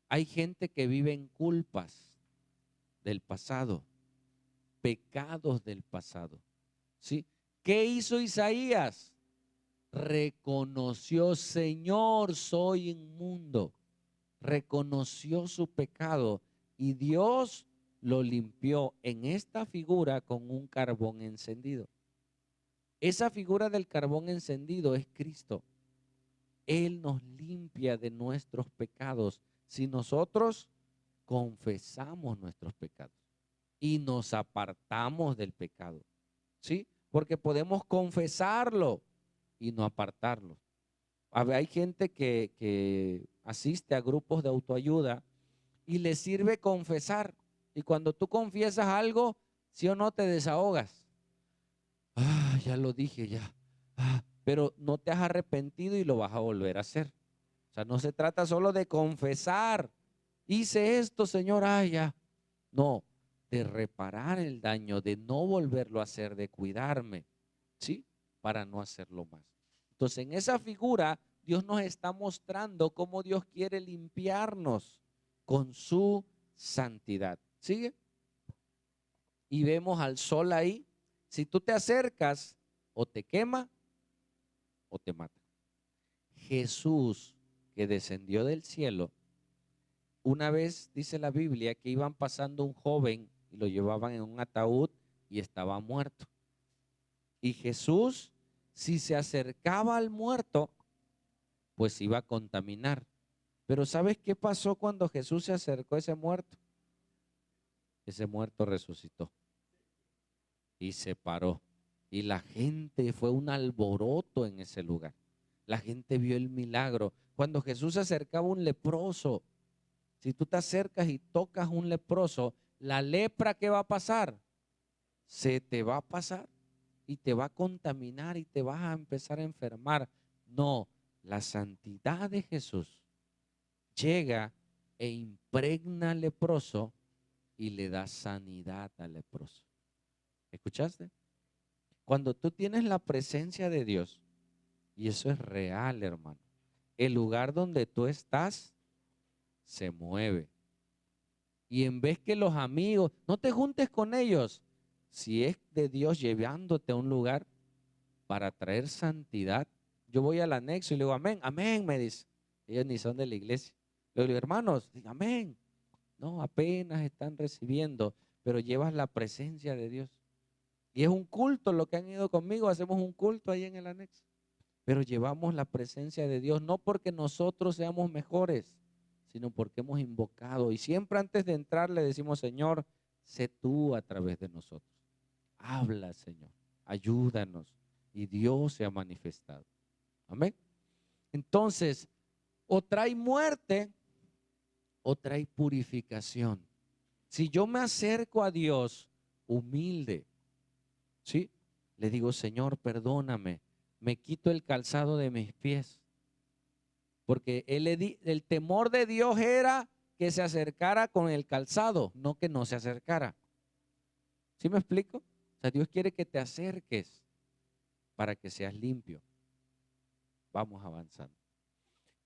Hay gente que vive en culpas del pasado, pecados del pasado. ¿Sí? ¿Qué hizo Isaías? Reconoció, Señor, soy inmundo. Reconoció su pecado y Dios lo limpió en esta figura con un carbón encendido. Esa figura del carbón encendido es Cristo. Él nos limpia de nuestros pecados si nosotros confesamos nuestros pecados y nos apartamos del pecado. ¿Sí? Porque podemos confesarlo y no apartarlo. Hay gente que asiste a grupos de autoayuda y le sirve confesar. Y cuando tú confiesas algo, sí o no te desahogas. Ah, ya lo dije, ya. Ah, pero no te has arrepentido y lo vas a volver a hacer. O sea, no se trata solo de confesar. Hice esto, Señor, ay, ya. No, de reparar el daño, de no volverlo a hacer, de cuidarme, ¿sí? Para no hacerlo más. Entonces, en esa figura, Dios nos está mostrando cómo Dios quiere limpiarnos con su santidad. ¿Sigue? Y vemos al sol ahí. Si tú te acercas, o te quema o te mata. Jesús, que descendió del cielo, una vez dice la Biblia que iban pasando un joven y lo llevaban en un ataúd y estaba muerto. Y Jesús, si se acercaba al muerto, pues iba a contaminar. Pero ¿sabes qué pasó cuando Jesús se acercó a ese muerto? Ese muerto resucitó y se paró. Y la gente, fue un alboroto en ese lugar. La gente vio el milagro. Cuando Jesús se acercaba a un leproso, si tú te acercas y tocas un leproso, la lepra, ¿qué va a pasar? Se te va a pasar. y te va a contaminar y te vas a empezar a enfermar. No, la santidad de Jesús llega e impregna al leproso y le da sanidad al leproso. ¿Escuchaste? Cuando tú tienes la presencia de Dios, y eso es real, hermano, el lugar donde tú estás se mueve. Y en vez que los amigos, no te juntes con ellos. Si es de Dios llevándote a un lugar para traer santidad, yo voy al anexo y le digo, amén, amén, me dice. Ellos ni son de la iglesia. Le digo, hermanos, digo, amén. No, apenas están recibiendo, pero llevas la presencia de Dios. Y es un culto lo que han ido conmigo, hacemos un culto ahí en el anexo. Pero llevamos la presencia de Dios, no porque nosotros seamos mejores, sino porque hemos invocado. Y siempre antes de entrar le decimos, Señor, sé tú a través de nosotros. Habla, Señor, ayúdanos. Y Dios se ha manifestado. Amén. Entonces, o trae muerte o trae purificación. Si yo me acerco a Dios humilde, ¿sí? Le digo, Señor, perdóname, me quito el calzado de mis pies. Porque el temor de Dios era que se acercara con el calzado, no que no se acercara. ¿Sí me explico? O sea, Dios quiere que te acerques para que seas limpio. Vamos avanzando.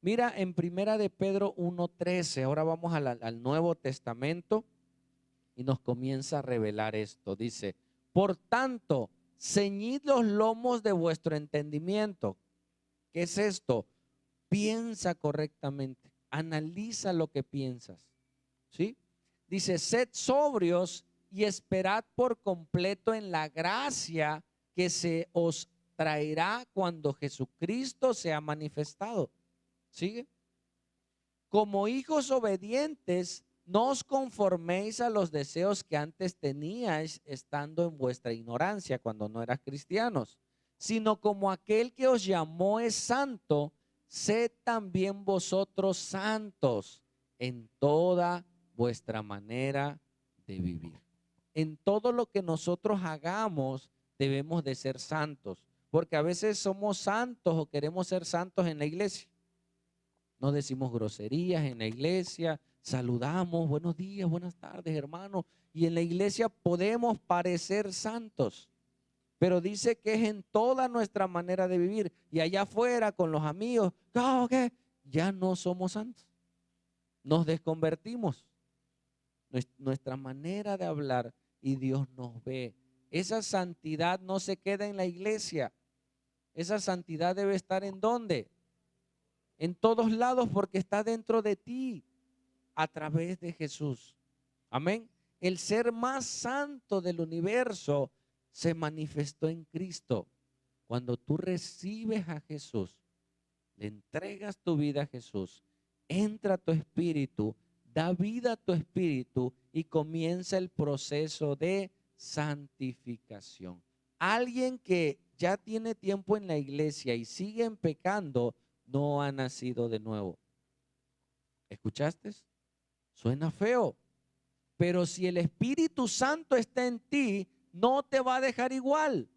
Mira en Primera de Pedro 1:13, ahora vamos al Nuevo Testamento y nos comienza a revelar esto. Dice, por tanto, ceñid los lomos de vuestro entendimiento. ¿Qué es esto? Piensa correctamente, analiza lo que piensas, ¿sí? Dice, sed sobrios y esperad por completo en la gracia que se os traerá cuando Jesucristo sea manifestado. ¿Sigue? Como hijos obedientes, no os conforméis a los deseos que antes teníais estando en vuestra ignorancia cuando no eras cristianos, sino como aquel que os llamó es santo, sed también vosotros santos en toda vuestra manera de vivir. En todo lo que nosotros hagamos debemos de ser santos, porque a veces somos santos o queremos ser santos en la iglesia. No decimos groserías en la iglesia, saludamos, buenos días, buenas tardes, hermano. Y en la iglesia podemos parecer santos, pero dice que es en toda nuestra manera de vivir. Y allá afuera con los amigos, ¿cómo que? Ya no somos santos. Nos desconvertimos. Nuestra manera de hablar y Dios nos ve. Esa santidad no se queda en la iglesia. Esa santidad debe estar ¿en dónde? En todos lados, porque está dentro de ti a través de Jesús. Amén. El ser más santo del universo se manifestó en Cristo. Cuando tú recibes a Jesús, le entregas tu vida a Jesús, entra tu espíritu, da vida a tu espíritu y comienza el proceso de santificación. Alguien que ya tiene tiempo en la iglesia y sigue pecando, no ha nacido de nuevo. ¿Escuchaste? Suena feo, pero si el Espíritu Santo está en ti, no te va a dejar igual.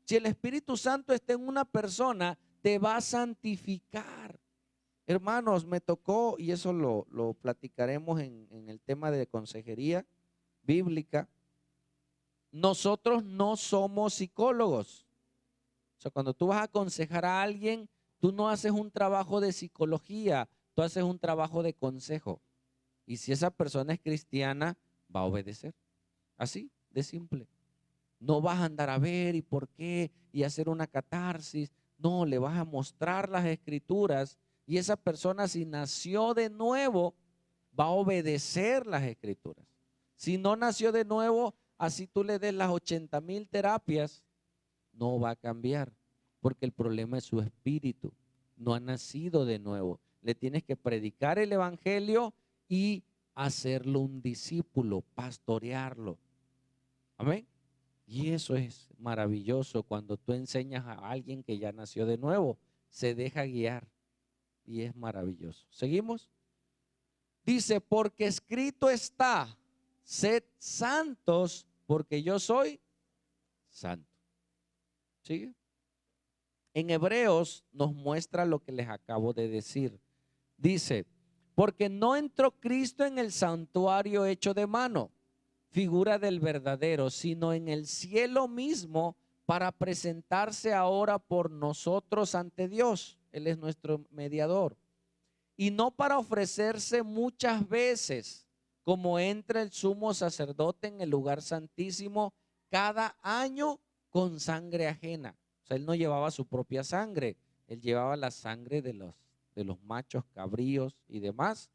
Si el Espíritu Santo está en una persona, te va a santificar. Hermanos, me tocó, y eso lo platicaremos en el tema de consejería bíblica. Nosotros no somos psicólogos. O sea, cuando tú vas a aconsejar a alguien, tú no haces un trabajo de psicología, tú haces un trabajo de consejo. Y si esa persona es cristiana, va a obedecer. Así, de simple. No vas a andar a ver y por qué y hacer una catarsis. No, le vas a mostrar las escrituras y esa persona, si nació de nuevo, va a obedecer las escrituras. Si no nació de nuevo, así tú le des las 80,000 terapias, no va a cambiar, porque el problema es su espíritu. No ha nacido de nuevo. Le tienes que predicar el evangelio y hacerlo un discípulo, pastorearlo. Amén. Y eso es maravilloso cuando tú enseñas a alguien que ya nació de nuevo, se deja guiar y es maravilloso. ¿Seguimos? Dice, porque escrito está, sed santos porque yo soy santo. ¿Sí? En Hebreos nos muestra lo que les acabo de decir. Dice, porque no entró Cristo en el santuario hecho de mano, figura del verdadero, sino en el cielo mismo para presentarse ahora por nosotros ante Dios. Él es nuestro mediador. Y no para ofrecerse muchas veces, como entra el sumo sacerdote en el lugar santísimo cada año con sangre ajena. O sea, él no llevaba su propia sangre, él llevaba la sangre de los machos cabríos y demás.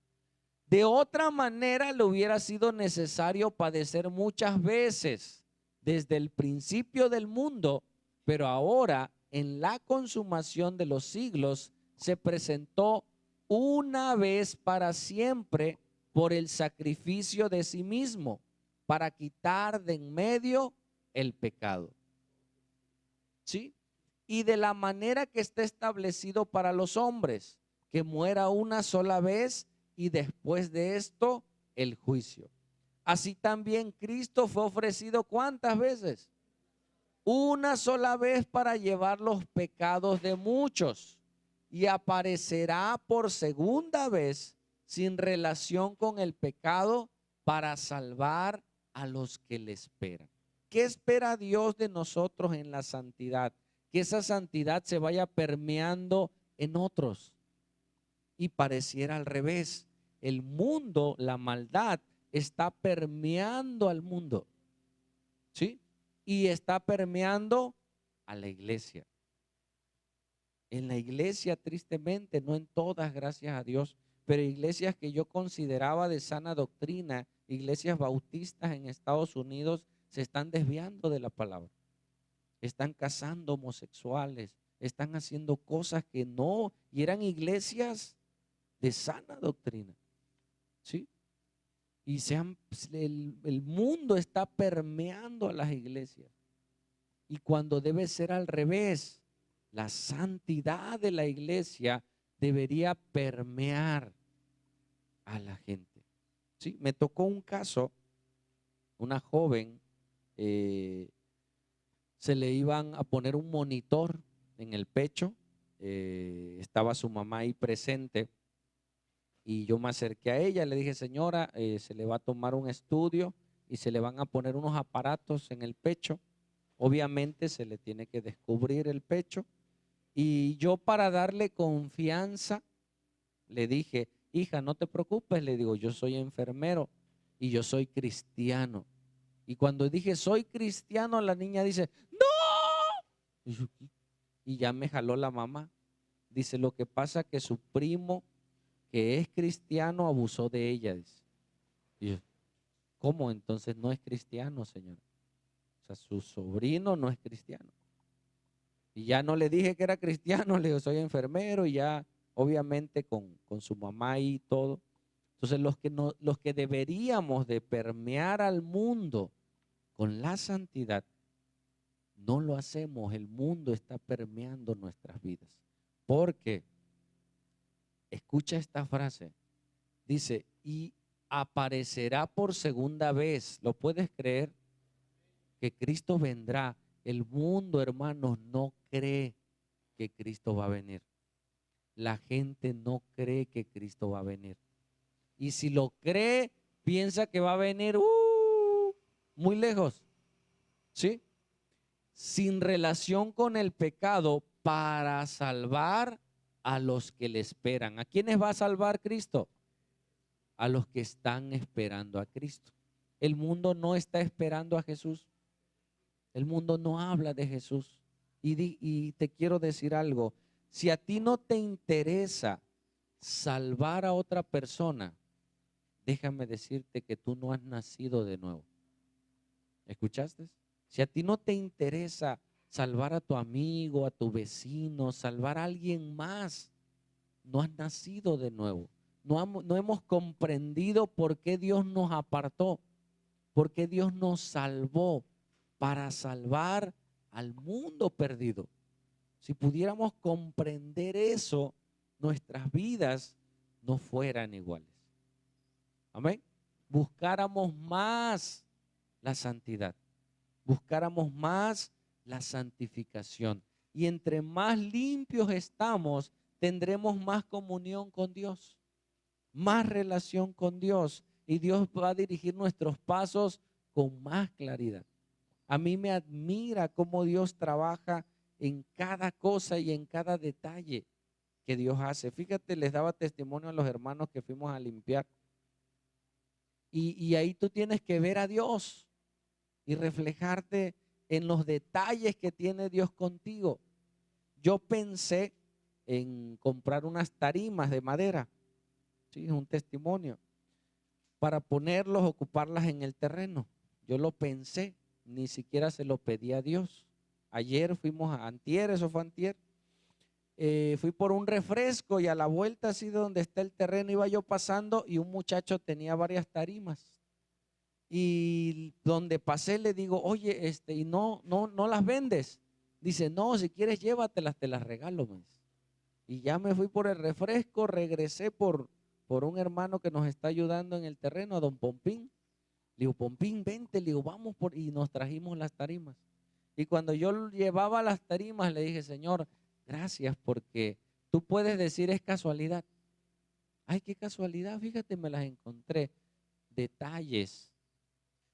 De otra manera le hubiera sido necesario padecer muchas veces desde el principio del mundo, pero ahora en la consumación de los siglos se presentó una vez para siempre por el sacrificio de sí mismo para quitar de en medio el pecado. ¿Sí? Y de la manera que está establecido para los hombres, que muera una sola vez y después de esto el juicio. Así también Cristo fue ofrecido ¿cuántas veces? Una sola vez para llevar los pecados de muchos y aparecerá por segunda vez sin relación con el pecado para salvar a los que le esperan. ¿Qué espera Dios de nosotros en la santidad? Que esa santidad se vaya permeando en otros. Y pareciera al revés. El mundo, la maldad, está permeando al mundo. ¿Sí? Y está permeando a la iglesia. En la iglesia, tristemente, no en todas, gracias a Dios, pero iglesias que yo consideraba de sana doctrina, iglesias bautistas en Estados Unidos, se están desviando de la palabra. Están casando homosexuales, están haciendo cosas que no, y eran iglesias de sana doctrina. ¿Sí? Y el mundo está permeando a las iglesias. Y cuando debe ser al revés, la santidad de la iglesia debería permear a la gente. ¿Sí? Me tocó un caso, una joven, se le iban a poner un monitor en el pecho, estaba su mamá ahí presente y yo me acerqué a ella, le dije, señora, se le va a tomar un estudio y se le van a poner unos aparatos en el pecho. Obviamente se le tiene que descubrir el pecho. Y yo para darle confianza le dije, hija, no te preocupes, le digo, yo soy enfermero y yo soy cristiano. Y cuando dije soy cristiano, la niña dice, no. Y ya me jaló la mamá. Dice, lo que pasa que su primo, que es cristiano, abusó de ella. Dice. Y yo, ¿cómo? Entonces no es cristiano, señor. O sea, su sobrino no es cristiano. Y ya no le dije que era cristiano, le digo, soy enfermero y ya, obviamente, con su mamá y todo. Entonces, los que deberíamos de permear al mundo con la santidad, no lo hacemos. El mundo está permeando nuestras vidas. Porque, escucha esta frase, dice, y aparecerá por segunda vez. ¿Lo puedes creer? Que Cristo vendrá. El mundo, hermanos, no cree que Cristo va a venir. La gente no cree que Cristo va a venir. Y si lo cree, piensa que va a venir muy lejos. ¿Sí? Sin relación con el pecado para salvar a los que le esperan. ¿A quiénes va a salvar Cristo? A los que están esperando a Cristo. El mundo no está esperando a Jesús. El mundo no habla de Jesús. Y te quiero decir algo. Si a ti no te interesa salvar a otra persona, déjame decirte que tú no has nacido de nuevo. ¿Escuchaste? Si a ti no te interesa salvar a tu amigo, a tu vecino, salvar a alguien más, no has nacido de nuevo. No hemos comprendido por qué Dios nos apartó, por qué Dios nos salvó para salvar al mundo perdido. Si pudiéramos comprender eso, nuestras vidas no fueran iguales. Amén. Buscáramos más la santidad, buscáramos más la santificación. Y entre más limpios estamos, tendremos más comunión con Dios, más relación con Dios. Y Dios va a dirigir nuestros pasos con más claridad. A mí me admira cómo Dios trabaja en cada cosa y en cada detalle que Dios hace. Fíjate, les daba testimonio a los hermanos que fuimos a limpiar. Y ahí tú tienes que ver a Dios y reflejarte en los detalles que tiene Dios contigo. Yo pensé en comprar unas tarimas de madera, sí, es un testimonio, para ponerlos, ocuparlas en el terreno. Yo lo pensé, ni siquiera se lo pedí a Dios. Ayer fuimos a antier, eso fue antier. Fui por un refresco y a la vuelta así de donde está el terreno iba yo pasando y un muchacho tenía varias tarimas. Y donde pasé le digo, oye, y no las vendes. Dice, no, si quieres llévatelas, te las regalo. Me dice. Y ya me fui por el refresco, regresé por un hermano que nos está ayudando en el terreno, a don Pompín. Le digo, Pompín, vente, le digo, vamos y nos trajimos las tarimas. Y cuando yo llevaba las tarimas, le dije, Señor, gracias porque tú puedes decir es casualidad. Ay, qué casualidad, fíjate, me las encontré. Detalles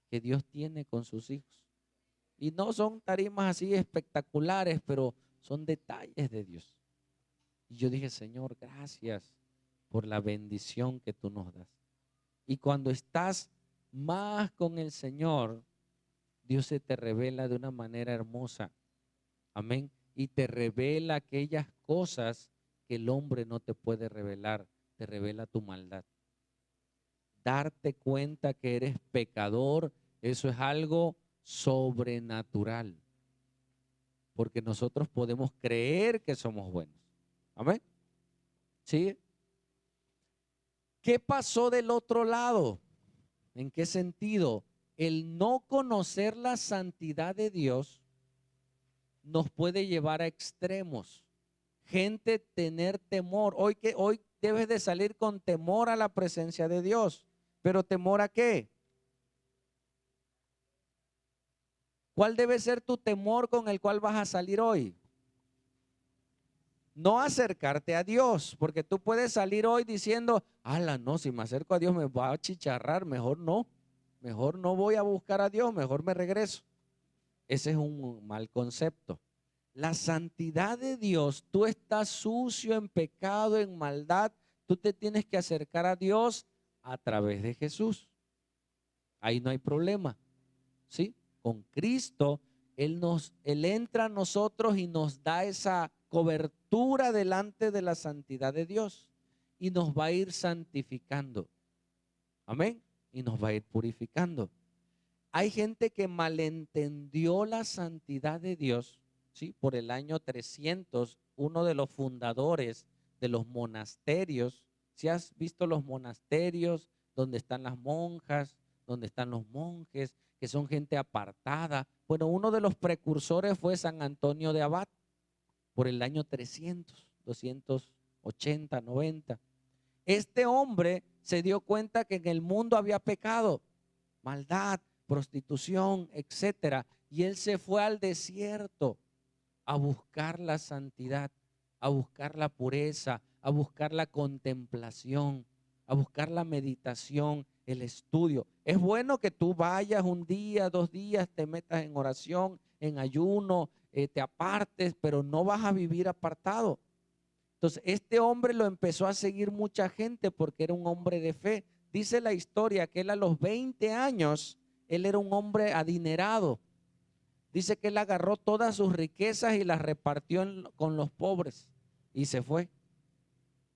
que Dios tiene con sus hijos. Y no son tarimas así espectaculares, pero son detalles de Dios. Y yo dije, Señor, gracias por la bendición que tú nos das. Y cuando estás más con el Señor, Dios se te revela de una manera hermosa. Amén. Y te revela aquellas cosas que el hombre no te puede revelar. Te revela tu maldad. Darte cuenta que eres pecador, eso es algo sobrenatural. Porque nosotros podemos creer que somos buenos. Amén. ¿Sí? ¿Qué pasó del otro lado? ¿En qué sentido? El no conocer la santidad de Dios nos puede llevar a extremos. Gente tener temor. Hoy debes de salir con temor a la presencia de Dios. ¿Pero temor a qué? ¿Cuál debe ser tu temor con el cual vas a salir hoy? No acercarte a Dios, porque tú puedes salir hoy diciendo, ala, no, si me acerco a Dios me va a chicharrar, mejor no voy a buscar a Dios, mejor me regreso. Ese es un mal concepto. La santidad de Dios, tú estás sucio en pecado, en maldad, tú te tienes que acercar a Dios a través de Jesús. Ahí no hay problema, ¿sí? Con Cristo, Él entra a nosotros y nos da esa cobertura delante de la santidad de Dios y nos va a ir santificando. Amén. Y nos va a ir purificando. Hay gente que malentendió la santidad de Dios, ¿sí? Por el año 300, uno de los fundadores de los monasterios, si has visto los monasterios donde están las monjas, donde están los monjes, que son gente apartada. Bueno, uno de los precursores fue San Antonio de Abad, por el año 300, 280, 90. Este hombre se dio cuenta que en el mundo había pecado, maldad, prostitución, etcétera, y él se fue al desierto a buscar la santidad, a buscar la pureza, a buscar la contemplación, a buscar la meditación, el estudio. Es bueno que tú vayas un día, 2 días, te metas en oración, en ayuno, te apartes, pero no vas a vivir apartado. Entonces, este hombre lo empezó a seguir mucha gente porque era un hombre de fe. Dice la historia que él a los 20 años, él era un hombre adinerado. Dice que él agarró todas sus riquezas y las repartió con los pobres y se fue.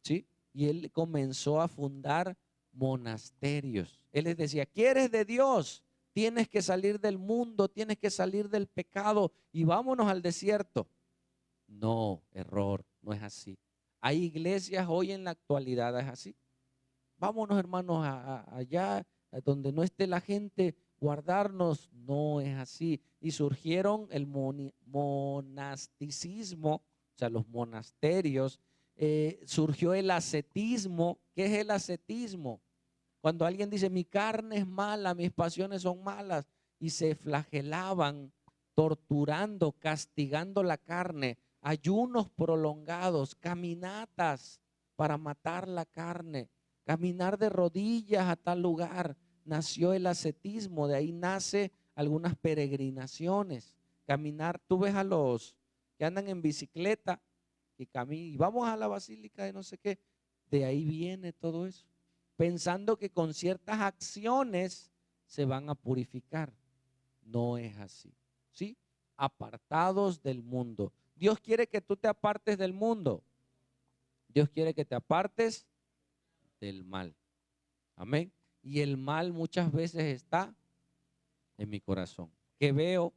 ¿Sí? Y él comenzó a fundar monasterios. Él les decía, ¿quieres de Dios? Tienes que salir del mundo, tienes que salir del pecado y vámonos al desierto. No, error, no es así. Hay iglesias hoy en la actualidad, es así. Vámonos, hermanos, allá donde no esté la gente, guardarnos. No es así. Y surgieron el monasticismo, o sea, los monasterios. Surgió el ascetismo. ¿Qué es el ascetismo? Cuando alguien dice, mi carne es mala, mis pasiones son malas, y se flagelaban torturando, castigando la carne, ayunos prolongados, caminatas para matar la carne, caminar de rodillas a tal lugar. Nació el ascetismo, de ahí nace algunas peregrinaciones, caminar. Tú ves a los que andan en bicicleta y caminan y vamos a la basílica de no sé qué, de ahí viene todo eso, pensando que con ciertas acciones se van a purificar. No es así, ¿sí? Apartados del mundo. Dios quiere que tú te apartes del mundo. Dios quiere que te apartes del mal. Amén. Y el mal muchas veces está en mi corazón. Que veo,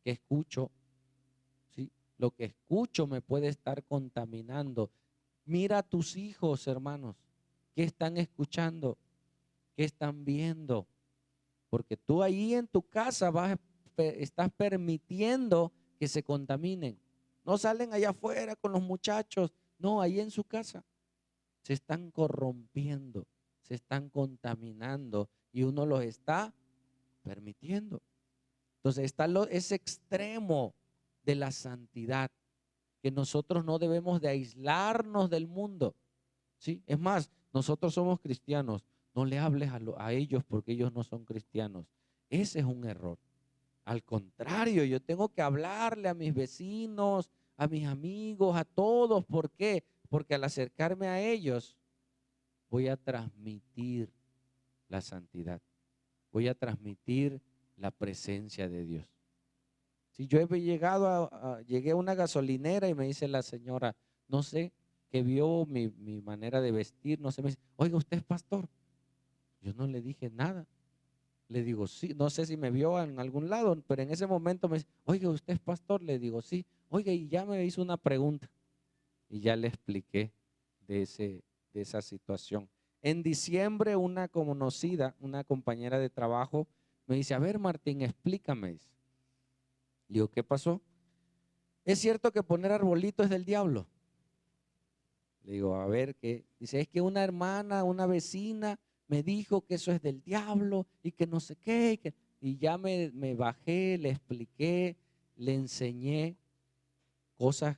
que escucho, ¿sí? Lo que escucho me puede estar contaminando. Mira a tus hijos, hermanos, ¿qué están escuchando? ¿Qué están viendo? Porque tú ahí en tu casa estás permitiendo que se contaminen. No salen allá afuera con los muchachos, no, ahí en su casa. Se están corrompiendo, se están contaminando y uno los está permitiendo. Entonces está ese extremo de la santidad, que nosotros no debemos de aislarnos del mundo, ¿sí? Es más, nosotros somos cristianos, no le hables a ellos porque ellos no son cristianos. Ese es un error. Al contrario, yo tengo que hablarle a mis vecinos, a mis amigos, a todos. ¿Por qué? Porque al acercarme a ellos voy a transmitir la santidad, voy a transmitir la presencia de Dios. Si yo he llegado llegué a una gasolinera y me dice la señora, no sé, que vio mi manera de vestir, no sé, me dice, oiga, ¿usted es pastor? Yo no le dije nada. Le digo, sí, no sé si me vio en algún lado, pero en ese momento me dice, oiga, ¿usted es pastor? Le digo, sí. Oiga, y ya me hizo una pregunta y ya le expliqué de esa situación. En diciembre, una conocida, una compañera de trabajo, me dice, a ver, Martín, explícame. Le digo, ¿qué pasó? ¿Es cierto que poner arbolito es del diablo? Le digo, a ver, ¿qué? Dice, es que una hermana, una vecina me dijo que eso es del diablo y que no sé qué. Y ya me bajé, le expliqué, le enseñé cosas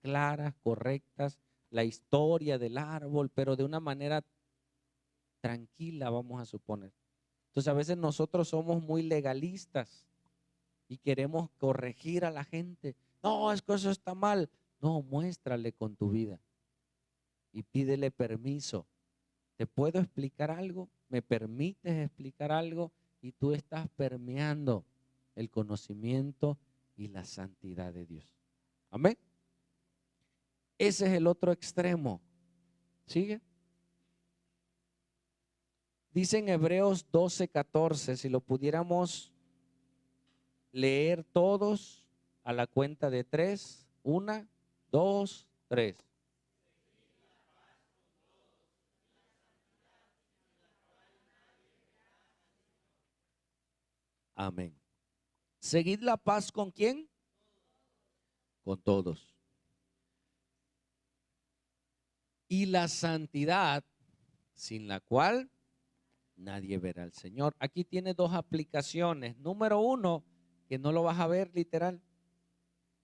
claras, correctas, la historia del árbol, pero de una manera tranquila, vamos a suponer. Entonces a veces nosotros somos muy legalistas y queremos corregir a la gente. No, es que eso está mal. No, muéstrale con tu vida y pídele permiso. ¿Te puedo explicar algo? ¿Me permites explicar algo? Y tú estás permeando el conocimiento y la santidad de Dios. Amén. Ese es el otro extremo. ¿Sigue? Dice en Hebreos 12:14, si lo pudiéramos leer todos a la cuenta de 3. 1, 2, 3. Amén. Seguid la paz ¿con quién? Con todos. Y la santidad, sin la cual nadie verá al Señor. Aquí tiene dos aplicaciones. Número uno, que no lo vas a ver literal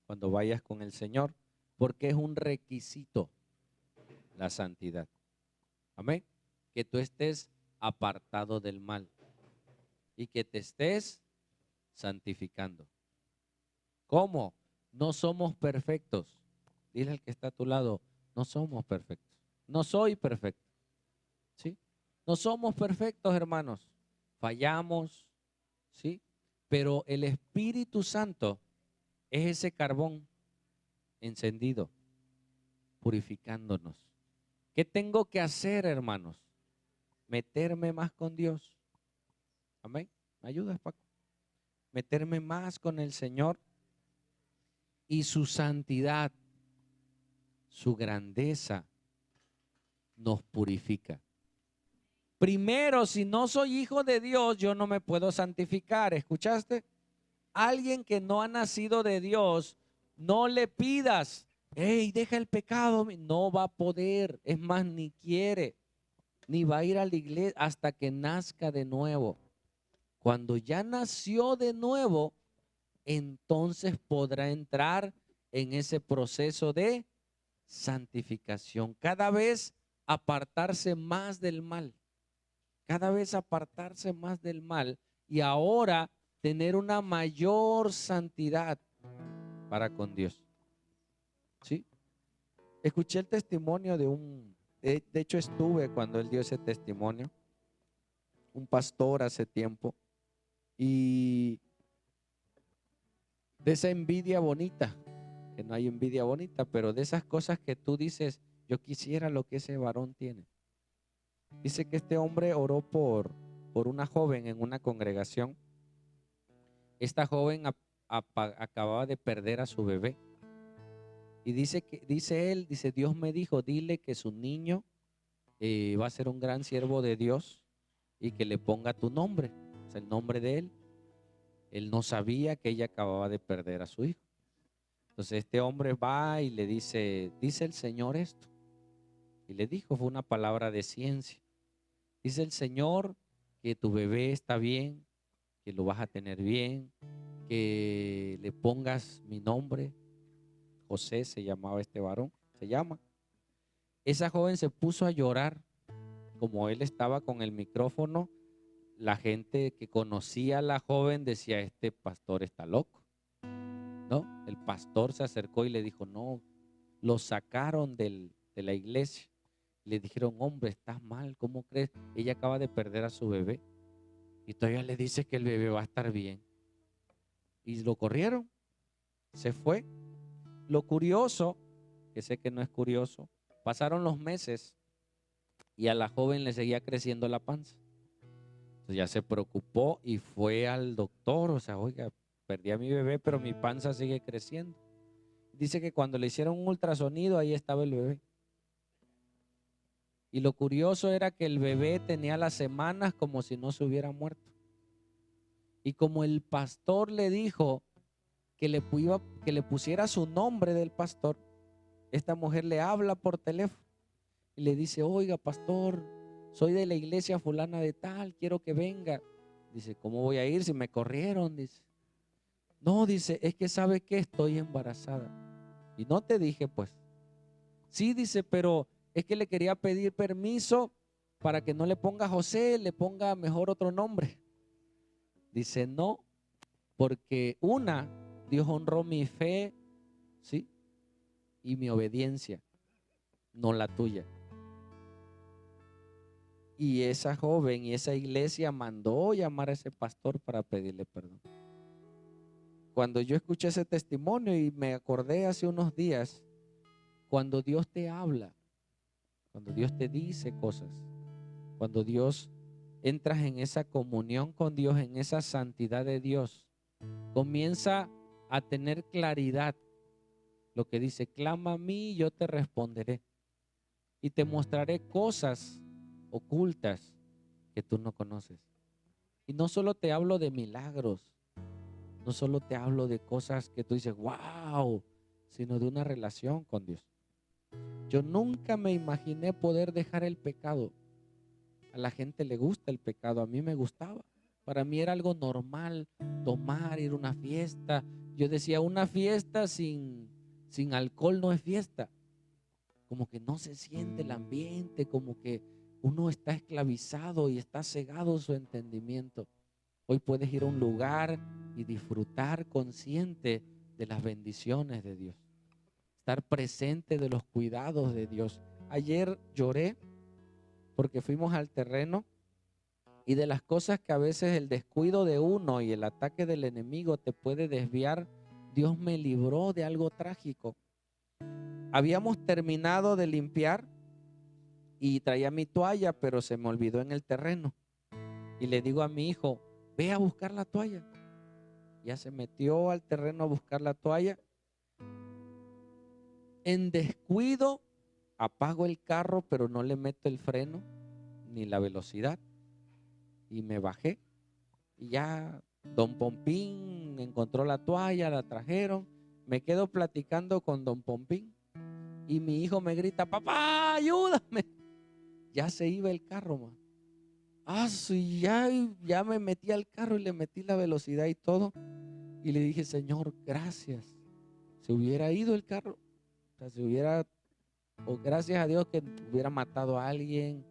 cuando vayas con el Señor, porque es un requisito la santidad. Amén. Que tú estés apartado del mal y que te estés santificando. ¿Cómo? No somos perfectos. Dile al que está a tu lado, no somos perfectos. No soy perfecto. ¿Sí? No somos perfectos, hermanos. Fallamos, ¿sí? Pero el Espíritu Santo es ese carbón encendido, purificándonos. ¿Qué tengo que hacer, hermanos? Meterme más con Dios. Amén. ¿Me ayudas, Paco? Meterme más con el Señor y su santidad, su grandeza nos purifica. Primero, si no soy hijo de Dios, yo no me puedo santificar. ¿Escuchaste? Alguien que no ha nacido de Dios, no le pidas, hey, deja el pecado. No va a poder, es más, ni quiere, ni va a ir a la iglesia hasta que nazca de nuevo. Cuando ya nació de nuevo, entonces podrá entrar en ese proceso de santificación. Cada vez apartarse más del mal, cada vez apartarse más del mal y ahora tener una mayor santidad para con Dios. ¿Sí? Escuché el testimonio de hecho estuve cuando él dio ese testimonio, un pastor hace tiempo, y de esa envidia bonita, que no hay envidia bonita, pero de esas cosas que tú dices, yo quisiera lo que ese varón tiene. Dice que este hombre oró por una joven en una congregación. Esta joven acababa de perder a su bebé. Y dice él, Dios me dijo, dile que su niño va a ser un gran siervo de Dios y que le ponga tu nombre, o sea, el nombre de él. Él no sabía que ella acababa de perder a su hijo. Entonces este hombre va y le dice el Señor esto. Y le dijo, fue una palabra de ciencia. Dice el Señor que tu bebé está bien, que lo vas a tener bien, que le pongas mi nombre. José se llamaba este varón, se llama. Esa joven se puso a llorar. Como él estaba con el micrófono, la gente que conocía a la joven decía, este pastor está loco, ¿no? El pastor se acercó y le dijo, no, lo sacaron de la iglesia. Le dijeron, hombre, estás mal, ¿cómo crees? Ella acaba de perder a su bebé y todavía le dice que el bebé va a estar bien. Y lo corrieron, se fue. Lo curioso, que sé que no es curioso, pasaron los meses y a la joven le seguía creciendo la panza. Entonces ya se preocupó y fue al doctor, o sea, oiga, perdí a mi bebé, pero mi panza sigue creciendo. Dice que cuando le hicieron un ultrasonido, ahí estaba el bebé. Y lo curioso era que el bebé tenía las semanas como si no se hubiera muerto. Y como el pastor le dijo que le pusiera su nombre del pastor, esta mujer le habla por teléfono y le dice, oiga, pastor, soy de la iglesia fulana de tal, quiero que venga. Dice, ¿cómo voy a ir si me corrieron? Dice, no, dice, es que sabe que estoy embarazada. Y no te dije, pues. Sí, dice, pero es que le quería pedir permiso para que no le ponga José, le ponga mejor otro nombre. Dice, no, porque Dios honró mi fe, ¿sí? Y mi obediencia, no la tuya. Y esa joven y esa iglesia mandó llamar a ese pastor para pedirle perdón. Cuando yo escuché ese testimonio y me acordé hace unos días, cuando Dios te habla, cuando Dios te dice cosas, cuando Dios entras en esa comunión con Dios, en esa santidad de Dios, comienza a tener claridad. Lo que dice, clama a mí y yo te responderé. Y te mostraré cosas ocultas que tú no conoces. Y no solo te hablo de milagros, no solo te hablo de cosas que tú dices, wow, sino de una relación con Dios. Yo nunca me imaginé poder dejar el pecado. A la gente le gusta el pecado, a mí me gustaba. Para mí era algo normal tomar, ir a una fiesta. Yo decía, una fiesta sin alcohol no es fiesta. Como que no se siente el ambiente, como que uno está esclavizado y está cegado su entendimiento. Hoy puedes ir a un lugar y disfrutar consciente de las bendiciones de Dios, estar presente de los cuidados de Dios. Ayer lloré porque fuimos al terreno y de las cosas que a veces el descuido de uno y el ataque del enemigo te puede desviar, Dios me libró de algo trágico. Habíamos terminado de limpiar y traía mi toalla, pero se me olvidó en el terreno. Y le digo a mi hijo, ve a buscar la toalla. Ya se metió al terreno a buscar la toalla. En descuido, apago el carro, pero no le meto el freno ni la velocidad. Y me bajé. Y ya don Pompín encontró la toalla, la trajeron. Me quedo platicando con don Pompín. Y mi hijo me grita, papá, ayúdame. Ya se iba el carro, man. Sí, ya me metí al carro y le metí la velocidad y todo. Y le dije, Señor, gracias. Se hubiera ido el carro. O sea, o gracias a Dios que hubiera matado a alguien,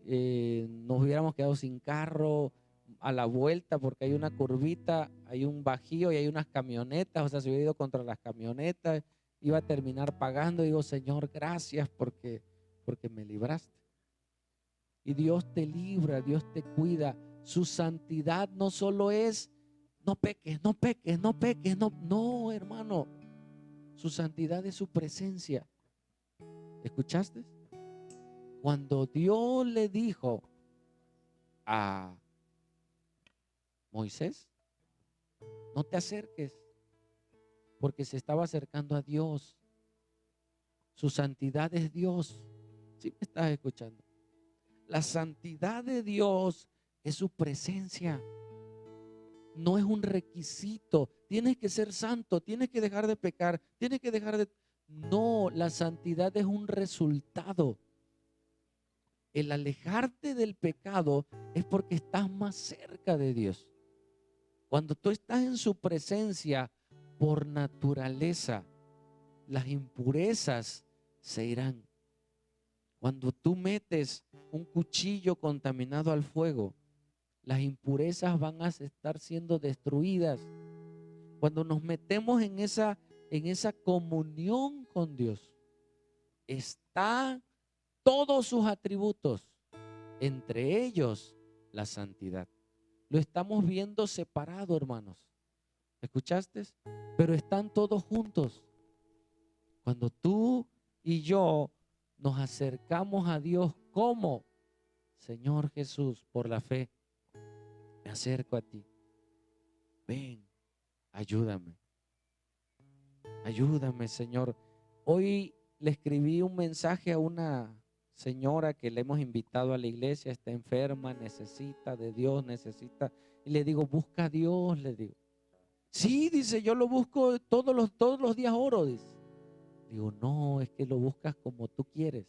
nos hubiéramos quedado sin carro a la vuelta porque hay una curvita, hay un bajío y hay unas camionetas, o sea, se hubiera ido contra las camionetas, iba a terminar pagando. Digo, Señor, gracias porque me libraste. Y Dios te libra, Dios te cuida. Su santidad no solo es, no peques, no peques, no peques, no, hermano. Su santidad es su presencia. ¿Escuchaste? Cuando Dios le dijo a Moisés, no te acerques, porque se estaba acercando a Dios. Su santidad es Dios. ¿Sí me estás escuchando? La santidad de Dios es su presencia. No es un requisito. Tienes que ser santo, tienes que dejar de pecar, tienes que dejar de... No, la santidad es un resultado. El alejarte del pecado es porque estás más cerca de Dios. Cuando tú estás en su presencia, por naturaleza, las impurezas se irán. Cuando tú metes un cuchillo contaminado al fuego, las impurezas van a estar siendo destruidas. Cuando nos metemos en esa comunión con Dios, está todos sus atributos, entre ellos la santidad. Lo estamos viendo separado, hermanos. ¿Escuchaste? Pero están todos juntos. Cuando tú y yo nos acercamos a Dios, ¿cómo? Señor Jesús, por la fe, me acerco a ti. Ven, ayúdame. Ayúdame, Señor. Hoy le escribí un mensaje a una señora que le hemos invitado a la iglesia, está enferma, necesita de Dios, necesita. Y le digo, busca a Dios, le digo. Sí, dice, yo lo busco todos los días oro, dice. Digo, no, es que lo buscas como tú quieres.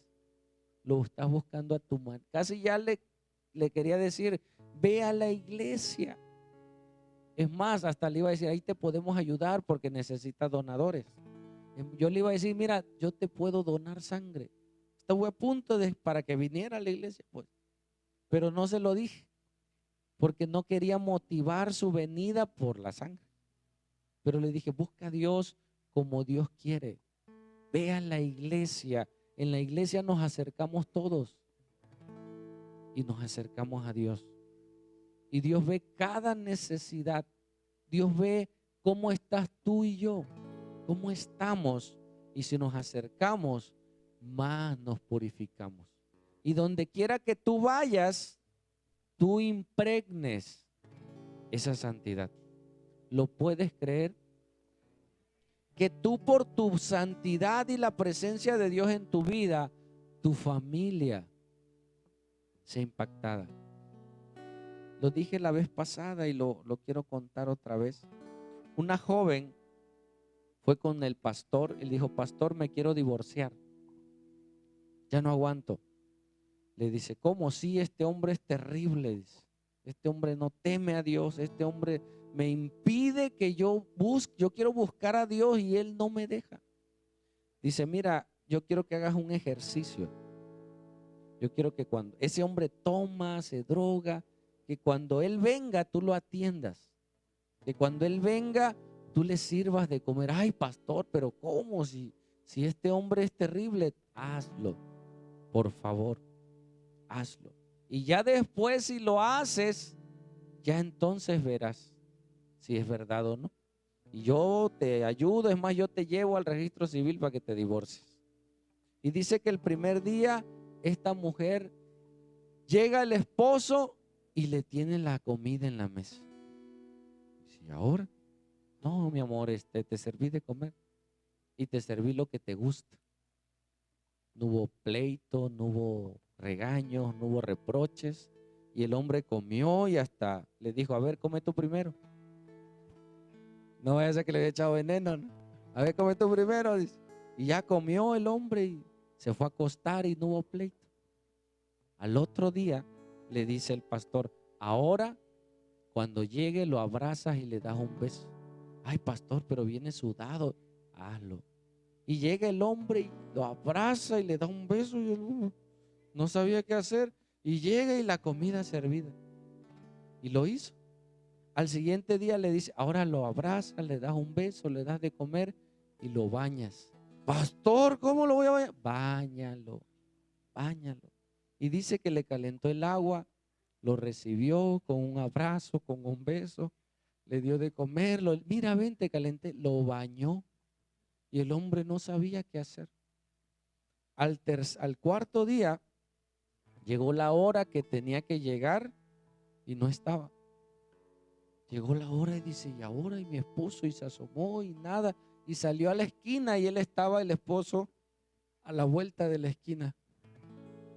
Lo estás buscando a tu manera. Casi ya le quería decir, ve a la iglesia. Es más, hasta le iba a decir, ahí te podemos ayudar porque necesitas donadores. Yo le iba a decir, mira, yo te puedo donar sangre. Estuve a punto para que viniera a la iglesia, pues. Pero no se lo dije, porque no quería motivar su venida por la sangre. Pero le dije, busca a Dios como Dios quiere. Ve a la iglesia. En la iglesia nos acercamos todos y nos acercamos a Dios. Y Dios ve cada necesidad. Dios ve cómo estás tú y yo, cómo estamos. Y si nos acercamos, más nos purificamos. Y donde quiera que tú vayas, tú impregnes esa santidad. ¿Lo puedes creer? Que tú por tu santidad y la presencia de Dios en tu vida, tu familia sea impactada. Lo dije la vez pasada y lo quiero contar otra vez. Una joven fue con el pastor y le dijo, pastor, me quiero divorciar. Ya no aguanto. Le dice, ¿cómo? Sí, este hombre es terrible. Dice. Este hombre no teme a Dios. Este hombre me impide que yo quiero buscar a Dios y él no me deja. Dice, mira, yo quiero que hagas un ejercicio. Yo quiero que cuando ese hombre toma, se droga, que cuando él venga tú lo atiendas. Que cuando él venga tú le sirvas de comer. Ay, pastor, pero ¿cómo? Si este hombre es terrible, hazlo. Por favor, hazlo. Y ya después si lo haces, ya entonces verás si es verdad o no. Y yo te ayudo, es más, yo te llevo al registro civil para que te divorcies. Y dice que el primer día esta mujer llega el esposo y le tiene la comida en la mesa. Dice, ¿y ahora? No, mi amor, te serví de comer y te serví lo que te gusta. No hubo pleito, no hubo regaños, no hubo reproches. Y el hombre comió y hasta le dijo, a ver, come tú primero. No vaya a ser que le había echado veneno, ¿no? A ver, come tú primero. Dice. Y ya comió el hombre y se fue a acostar y no hubo pleito. Al otro día le dice el pastor, ahora cuando llegue lo abrazas y le das un beso. Ay, pastor, pero viene sudado. Hazlo. Y llega el hombre y lo abraza y le da un beso y él no sabía qué hacer. Y llega y la comida servida. Y lo hizo. Al siguiente día le dice, ahora lo abrazas, le das un beso, le das de comer y lo bañas. Pastor, ¿cómo lo voy a bañar? Báñalo, báñalo. Y dice que le calentó el agua, lo recibió con un abrazo, con un beso, le dio de comer, mira, ven, te calenté, lo bañó. Y el hombre no sabía qué hacer. Al cuarto día llegó la hora que tenía que llegar y no estaba. Llegó la hora y dice, ¿y ahora? Y mi esposo, y se asomó y nada. Y salió a la esquina y él estaba, el esposo, a la vuelta de la esquina.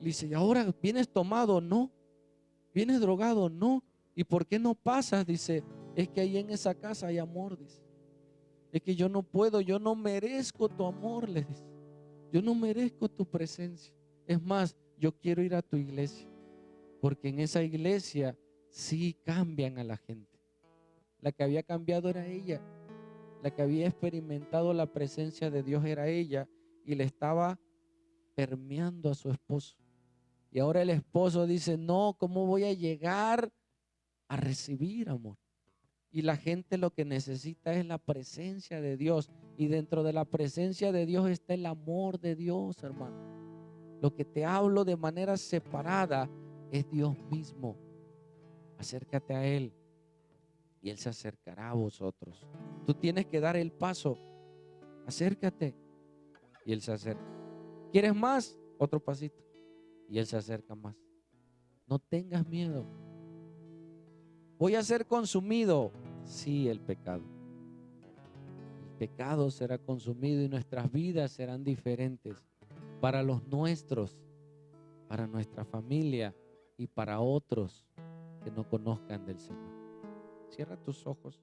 Le dice, ¿y ahora vienes tomado? No. ¿Vienes drogado? No. ¿Y por qué no pasas? Dice, es que ahí en esa casa hay amor, dice. Es que yo no puedo, yo no merezco tu amor, le dice. Yo no merezco tu presencia. Es más, yo quiero ir a tu iglesia, porque en esa iglesia sí cambian a la gente. La que había cambiado era ella. La que había experimentado la presencia de Dios era ella y le estaba permeando a su esposo. Y ahora el esposo dice, no, ¿cómo voy a llegar a recibir amor? Y la gente lo que necesita es la presencia de Dios. Y dentro de la presencia de Dios está el amor de Dios, hermano. Lo que te hablo de manera separada es Dios mismo. Acércate a Él y Él se acercará a vosotros. Tú tienes que dar el paso. Acércate y Él se acerca. ¿Quieres más? Otro pasito y Él se acerca más. No tengas miedo. Voy a ser consumido. Sí, el pecado. El pecado será consumido y nuestras vidas serán diferentes para los nuestros, para nuestra familia y para otros que no conozcan del Señor. Cierra tus ojos.